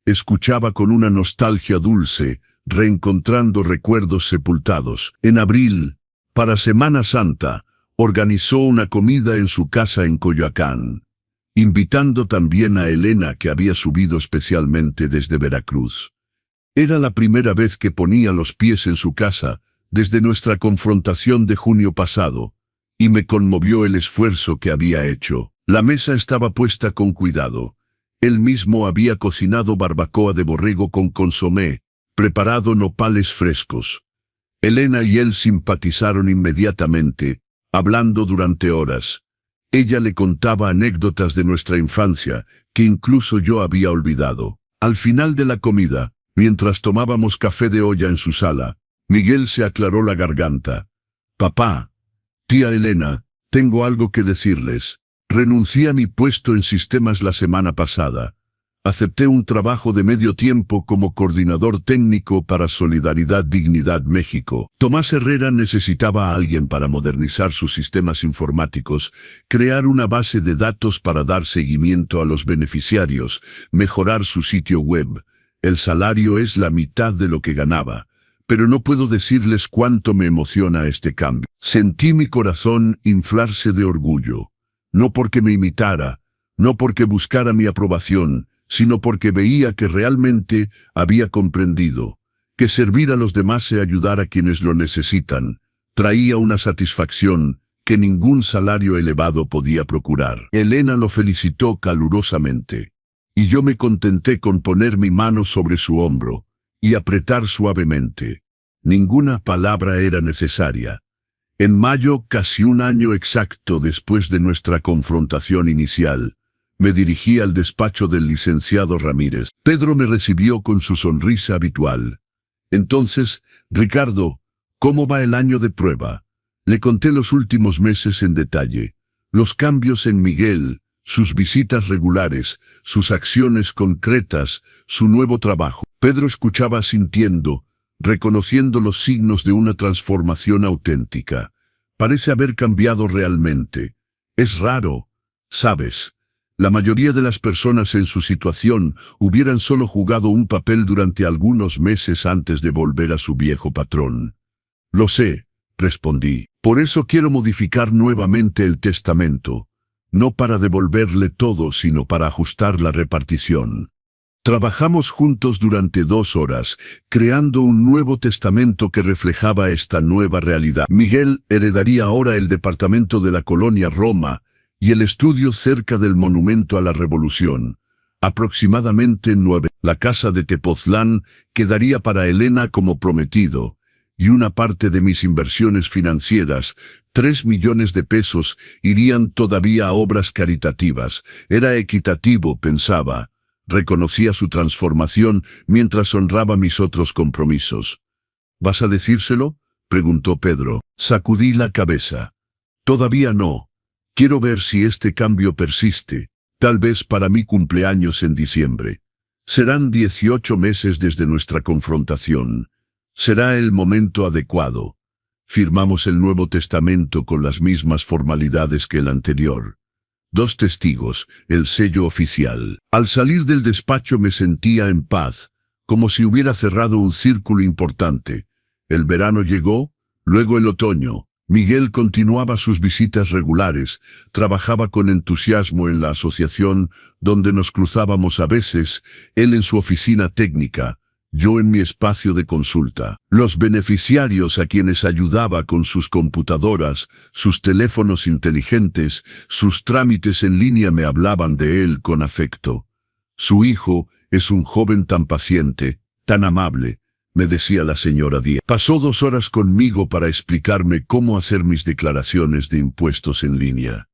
Escuchaba con una nostalgia dulce, reencontrando recuerdos sepultados. En abril, para Semana Santa, organizó una comida en su casa en Coyoacán, invitando también a Elena que había subido especialmente desde Veracruz. Era la primera vez que ponía los pies en su casa desde nuestra confrontación de junio pasado, y me conmovió el esfuerzo que había hecho. La mesa estaba puesta con cuidado. Él mismo había cocinado barbacoa de borrego con consomé, preparado nopales frescos. Elena y él simpatizaron inmediatamente, hablando durante horas. Ella le contaba anécdotas de nuestra infancia, que incluso yo había olvidado. Al final de la comida, mientras tomábamos café de olla en su sala, Miguel se aclaró la garganta. Papá, tía Elena, tengo algo que decirles. Renuncié a mi puesto en sistemas la semana pasada. Acepté un trabajo de medio tiempo como coordinador técnico para Solidaridad Dignidad México. Tomás Herrera necesitaba a alguien para modernizar sus sistemas informáticos, crear una base de datos para dar seguimiento a los beneficiarios, mejorar su sitio web. El salario es la mitad de lo que ganaba, pero no puedo decirles cuánto me emociona este cambio. Sentí mi corazón inflarse de orgullo, no porque me imitara, no porque buscara mi aprobación, sino porque veía que realmente había comprendido que servir a los demás y ayudar a quienes lo necesitan traía una satisfacción que ningún salario elevado podía procurar. Elena lo felicitó calurosamente, y yo me contenté con poner mi mano sobre su hombro y apretar suavemente. Ninguna palabra era necesaria. En mayo, casi un año exacto después de nuestra confrontación inicial, me dirigí al despacho del licenciado Ramírez. Pedro me recibió con su sonrisa habitual. Entonces, Ricardo, ¿cómo va el año de prueba? Le conté los últimos meses en detalle, los cambios en Miguel, sus visitas regulares, sus acciones concretas, su nuevo trabajo. Pedro escuchaba sintiendo, reconociendo los signos de una transformación auténtica. Parece haber cambiado realmente. Es raro, ¿sabes? La mayoría de las personas en su situación hubieran solo jugado un papel durante algunos meses antes de volver a su viejo patrón. Lo sé, respondí. Por eso quiero modificar nuevamente el testamento, no para devolverle todo, sino para ajustar la repartición. Trabajamos juntos durante 2 horas, creando un nuevo testamento que reflejaba esta nueva realidad. Miguel heredaría ahora el departamento de la colonia Roma, y el estudio cerca del Monumento a la Revolución, aproximadamente 9. La casa de Tepoztlán quedaría para Elena como prometido, y una parte de mis inversiones financieras, 3 millones de pesos, irían todavía a obras caritativas. Era equitativo, pensaba. Reconocía su transformación mientras honraba mis otros compromisos. ¿Vas a decírselo?, preguntó Pedro. Sacudí la cabeza. Todavía no. Quiero ver si este cambio persiste, tal vez para mi cumpleaños en diciembre. Serán 18 meses desde nuestra confrontación. Será el momento adecuado. Firmamos el Nuevo Testamento con las mismas formalidades que el anterior. 2 testigos, el sello oficial. Al salir del despacho me sentía en paz, como si hubiera cerrado un círculo importante. El verano llegó, luego el otoño. Miguel continuaba sus visitas regulares, trabajaba con entusiasmo en la asociación, donde nos cruzábamos a veces, él en su oficina técnica, yo en mi espacio de consulta. Los beneficiarios a quienes ayudaba con sus computadoras, sus teléfonos inteligentes, sus trámites en línea me hablaban de él con afecto. Su hijo es un joven tan paciente, tan amable, me decía la señora Díaz. Pasó 2 horas conmigo para explicarme cómo hacer mis declaraciones de impuestos en línea.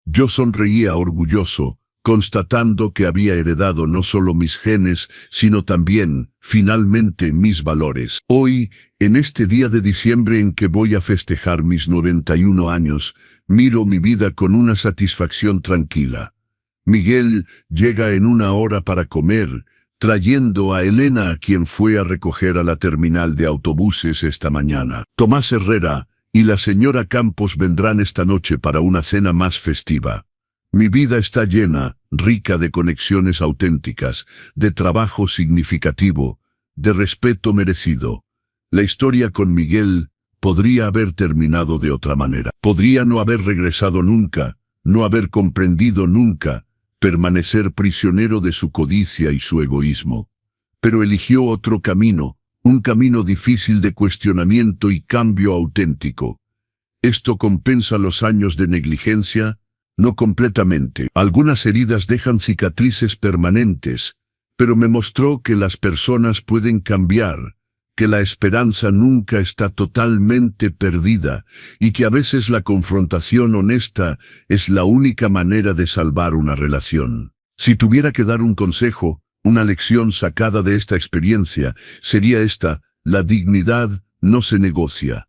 Yo sonreía orgulloso, constatando que había heredado no solo mis genes, sino también, finalmente, mis valores. Hoy, en este día de diciembre en que voy a festejar mis 91 años, miro mi vida con una satisfacción tranquila. Miguel llega en 1 hora para comer, trayendo a Elena, a quien fue a recoger a la terminal de autobuses esta mañana. Tomás Herrera y la señora Campos vendrán esta noche para una cena más festiva. Mi vida está llena, rica de conexiones auténticas, de trabajo significativo, de respeto merecido. La historia con Miguel podría haber terminado de otra manera. Podría no haber regresado nunca, no haber comprendido nunca, permanecer prisionero de su codicia y su egoísmo. Pero eligió otro camino, un camino difícil de cuestionamiento y cambio auténtico. ¿Esto compensa los años de negligencia? No completamente. Algunas heridas dejan cicatrices permanentes, pero me mostró que las personas pueden cambiar, que la esperanza nunca está totalmente perdida y que a veces la confrontación honesta es la única manera de salvar una relación. Si tuviera que dar un consejo, una lección sacada de esta experiencia, sería esta: la dignidad no se negocia.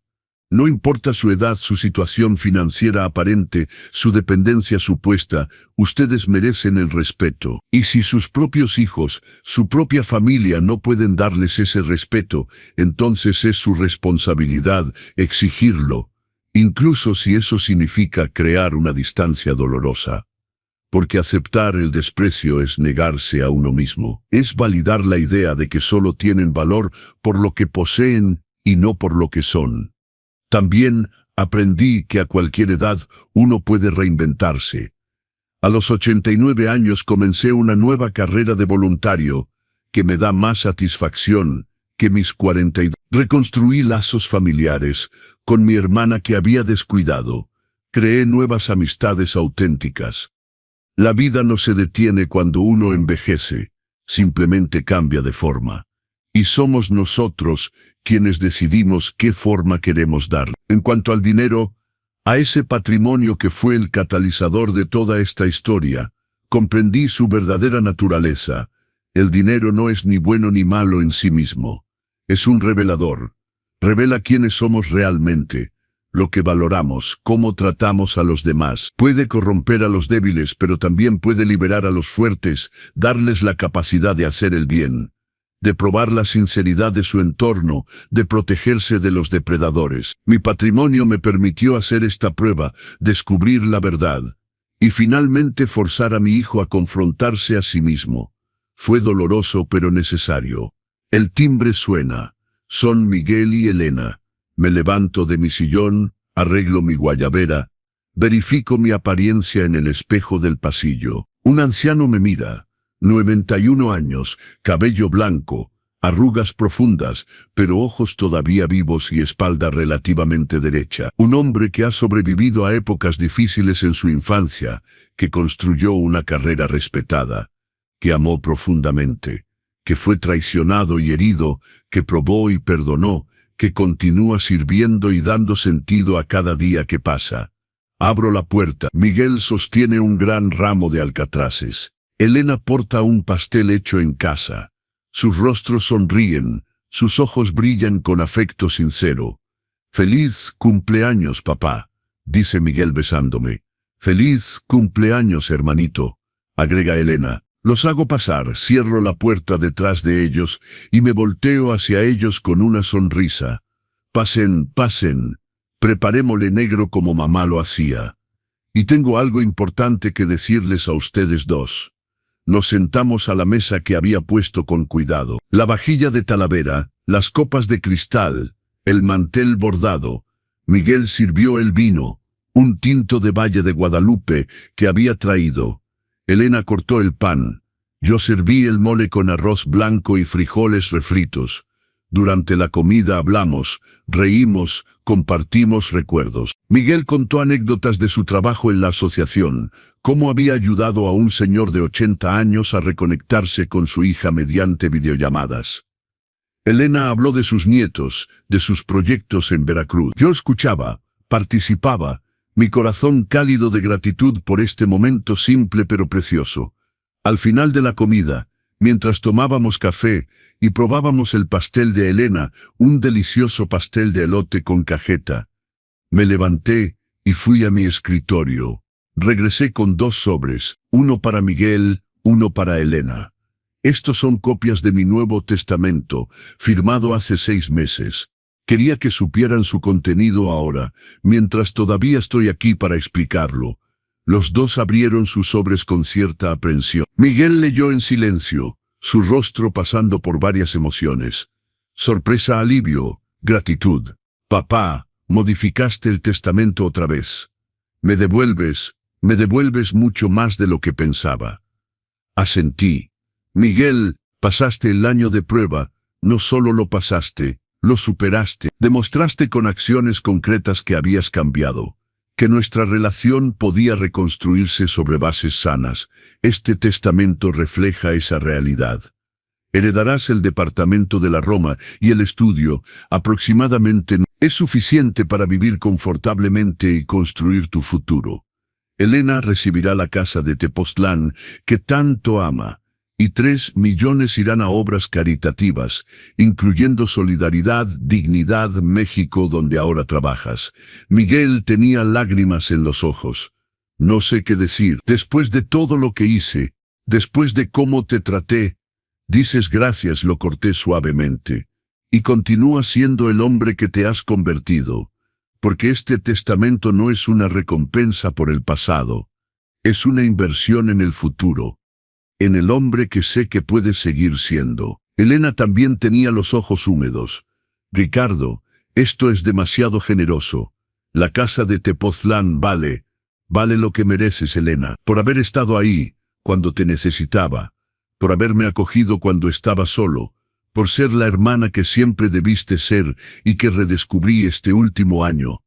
No importa su edad, su situación financiera aparente, su dependencia supuesta, ustedes merecen el respeto. Y si sus propios hijos, su propia familia no pueden darles ese respeto, entonces es su responsabilidad exigirlo, incluso si eso significa crear una distancia dolorosa. Porque aceptar el desprecio es negarse a uno mismo. Es validar la idea de que solo tienen valor por lo que poseen y no por lo que son. También aprendí que a cualquier edad uno puede reinventarse. A los 89 años comencé una nueva carrera de voluntario que me da más satisfacción que mis 42. Reconstruí lazos familiares con mi hermana que había descuidado. Creé nuevas amistades auténticas. La vida no se detiene cuando uno envejece, simplemente cambia de forma. Y somos nosotros quienes decidimos qué forma queremos dar. En cuanto al dinero, a ese patrimonio que fue el catalizador de toda esta historia, comprendí su verdadera naturaleza. El dinero no es ni bueno ni malo en sí mismo. Es un revelador. Revela quiénes somos realmente, lo que valoramos, cómo tratamos a los demás. Puede corromper a los débiles, pero también puede liberar a los fuertes, darles la capacidad de hacer el bien, de probar la sinceridad de su entorno, de protegerse de los depredadores. Mi patrimonio me permitió hacer esta prueba, descubrir la verdad, y finalmente forzar a mi hijo a confrontarse a sí mismo. Fue doloroso pero necesario. El timbre suena. Son Miguel y Elena. Me levanto de mi sillón, arreglo mi guayabera, verifico mi apariencia en el espejo del pasillo. Un anciano me mira. 91 años, cabello blanco, arrugas profundas, pero ojos todavía vivos y espalda relativamente derecha. Un hombre que ha sobrevivido a épocas difíciles en su infancia, que construyó una carrera respetada, que amó profundamente, que fue traicionado y herido, que probó y perdonó, que continúa sirviendo y dando sentido a cada día que pasa. Abro la puerta. Miguel sostiene un gran ramo de alcatraces. Elena porta un pastel hecho en casa. Sus rostros sonríen, sus ojos brillan con afecto sincero. «Feliz cumpleaños, papá», dice Miguel besándome. «Feliz cumpleaños, hermanito», agrega Elena. Los hago pasar, cierro la puerta detrás de ellos y me volteo hacia ellos con una sonrisa. «Pasen, pasen. Preparémosle negro como mamá lo hacía. Y tengo algo importante que decirles a ustedes dos». Nos sentamos a la mesa que había puesto con cuidado. La vajilla de Talavera, las copas de cristal, el mantel bordado. Miguel sirvió el vino, un tinto de Valle de Guadalupe que había traído. Elena cortó el pan. Yo serví el mole con arroz blanco y frijoles refritos. Durante la comida hablamos, reímos, compartimos recuerdos. Miguel contó anécdotas de su trabajo en la asociación, cómo había ayudado a un señor de 80 años a reconectarse con su hija mediante videollamadas. Elena habló de sus nietos, de sus proyectos en Veracruz. Yo escuchaba, participaba, mi corazón cálido de gratitud por este momento simple pero precioso. Al final de la comida, mientras tomábamos café y probábamos el pastel de Elena, un delicioso pastel de elote con cajeta, me levanté y fui a mi escritorio. Regresé con 2 sobres, uno para Miguel, uno para Elena. Estos son copias de mi Nuevo Testamento, firmado hace 6 meses. Quería que supieran su contenido ahora, mientras todavía estoy aquí para explicarlo. Los dos abrieron sus sobres con cierta aprensión. Miguel leyó en silencio, su rostro pasando por varias emociones. Sorpresa, alivio, gratitud. «Papá, modificaste el testamento otra vez. Me devuelves mucho más de lo que pensaba». Asentí. «Miguel, pasaste el año de prueba, no solo lo pasaste, lo superaste. Demostraste con acciones concretas que habías cambiado, que nuestra relación podía reconstruirse sobre bases sanas. Este testamento refleja esa realidad. Heredarás el departamento de la Roma y el estudio, aproximadamente, es suficiente para vivir confortablemente y construir tu futuro. Elena recibirá la casa de Tepoztlán, que tanto ama, y 3 millones irán a obras caritativas, incluyendo Solidaridad, Dignidad, México, donde ahora trabajas. Miguel tenía lágrimas en los ojos. No sé qué decir. Después de todo lo que hice, después de cómo te traté, dices gracias, lo corté suavemente. Y continúa siendo el hombre que te has convertido, porque este testamento no es una recompensa por el pasado, es una inversión en el futuro, en el hombre que sé que puedes seguir siendo. Elena también tenía los ojos húmedos. Ricardo, esto es demasiado generoso. La casa de Tepoztlán vale lo que mereces, Elena, por haber estado ahí cuando te necesitaba, por haberme acogido cuando estaba solo, por ser la hermana que siempre debiste ser y que redescubrí este último año.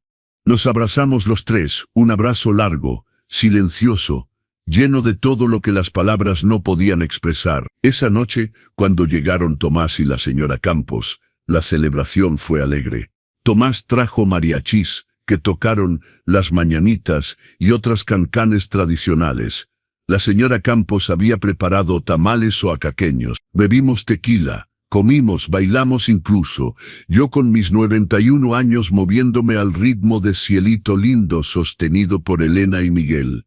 Nos abrazamos los tres, un abrazo largo, silencioso, lleno de todo lo que las palabras no podían expresar. Esa noche, cuando llegaron Tomás y la señora Campos, la celebración fue alegre. Tomás trajo mariachis, que tocaron las mañanitas y otras cancanes tradicionales. La señora Campos había preparado tamales oaxaqueños. Bebimos tequila, comimos, bailamos incluso, yo con mis 91 años moviéndome al ritmo de Cielito Lindo sostenido por Elena y Miguel.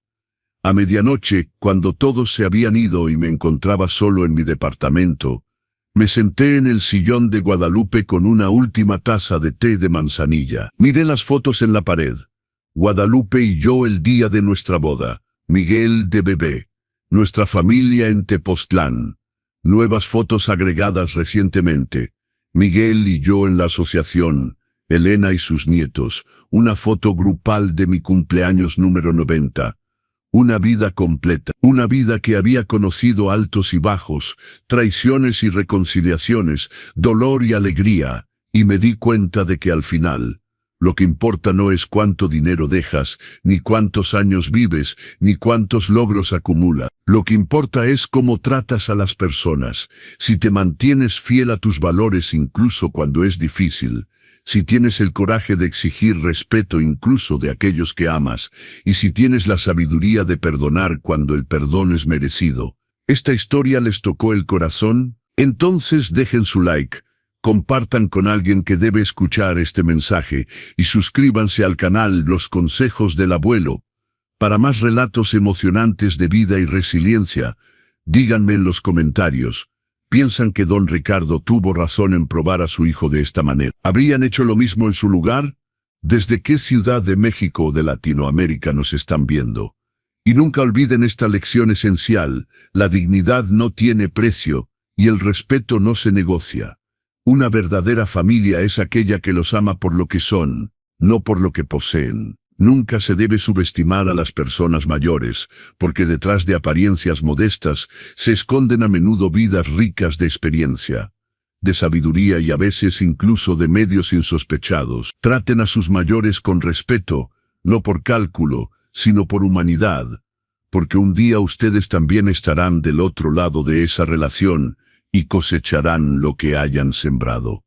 A medianoche, cuando todos se habían ido y me encontraba solo en mi departamento, me senté en el sillón de Guadalupe con una última taza de té de manzanilla. Miré las fotos en la pared. Guadalupe y yo el día de nuestra boda. Miguel de bebé. Nuestra familia en Tepoztlán. Nuevas fotos agregadas recientemente. Miguel y yo en la asociación. Elena y sus nietos. Una foto grupal de mi cumpleaños número 90. Una vida completa, una vida que había conocido altos y bajos, traiciones y reconciliaciones, dolor y alegría, y me di cuenta de que al final, lo que importa no es cuánto dinero dejas, ni cuántos años vives, ni cuántos logros acumulas. Lo que importa es cómo tratas a las personas, si te mantienes fiel a tus valores incluso cuando es difícil, si tienes el coraje de exigir respeto incluso de aquellos que amas, y si tienes la sabiduría de perdonar cuando el perdón es merecido. ¿Esta historia les tocó el corazón? Entonces dejen su like, compartan con alguien que debe escuchar este mensaje, y suscríbanse al canal Los Consejos del Abuelo. Para más relatos emocionantes de vida y resiliencia, díganme en los comentarios. ¿Piensan que don Ricardo tuvo razón en probar a su hijo de esta manera? ¿Habrían hecho lo mismo en su lugar? ¿Desde qué ciudad de México o de Latinoamérica nos están viendo? Y nunca olviden esta lección esencial: la dignidad no tiene precio y el respeto no se negocia. Una verdadera familia es aquella que los ama por lo que son, no por lo que poseen. Nunca se debe subestimar a las personas mayores, porque detrás de apariencias modestas se esconden a menudo vidas ricas de experiencia, de sabiduría y a veces incluso de medios insospechados. Traten a sus mayores con respeto, no por cálculo, sino por humanidad, porque un día ustedes también estarán del otro lado de esa relación y cosecharán lo que hayan sembrado.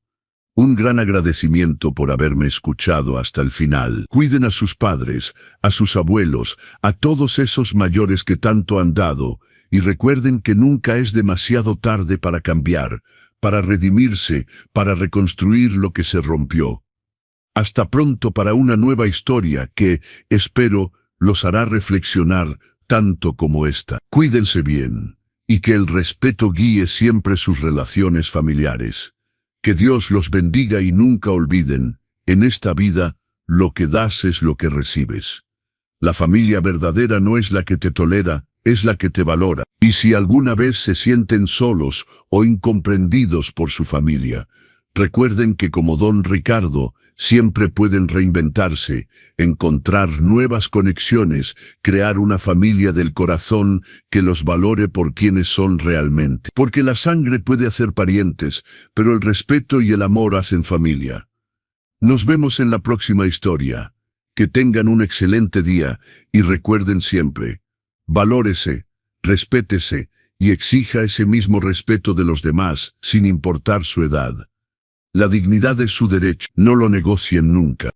Un gran agradecimiento por haberme escuchado hasta el final. Cuiden a sus padres, a sus abuelos, a todos esos mayores que tanto han dado, y recuerden que nunca es demasiado tarde para cambiar, para redimirse, para reconstruir lo que se rompió. Hasta pronto para una nueva historia que, espero, los hará reflexionar tanto como esta. Cuídense bien, y que el respeto guíe siempre sus relaciones familiares. Que Dios los bendiga y nunca olviden, en esta vida, lo que das es lo que recibes. La familia verdadera no es la que te tolera, es la que te valora. Y si alguna vez se sienten solos o incomprendidos por su familia, recuerden que como don Ricardo, siempre pueden reinventarse, encontrar nuevas conexiones, crear una familia del corazón que los valore por quienes son realmente. Porque la sangre puede hacer parientes, pero el respeto y el amor hacen familia. Nos vemos en la próxima historia. Que tengan un excelente día y recuerden siempre, valórese, respétese y exija ese mismo respeto de los demás, sin importar su edad. La dignidad es su derecho, no lo negocien nunca.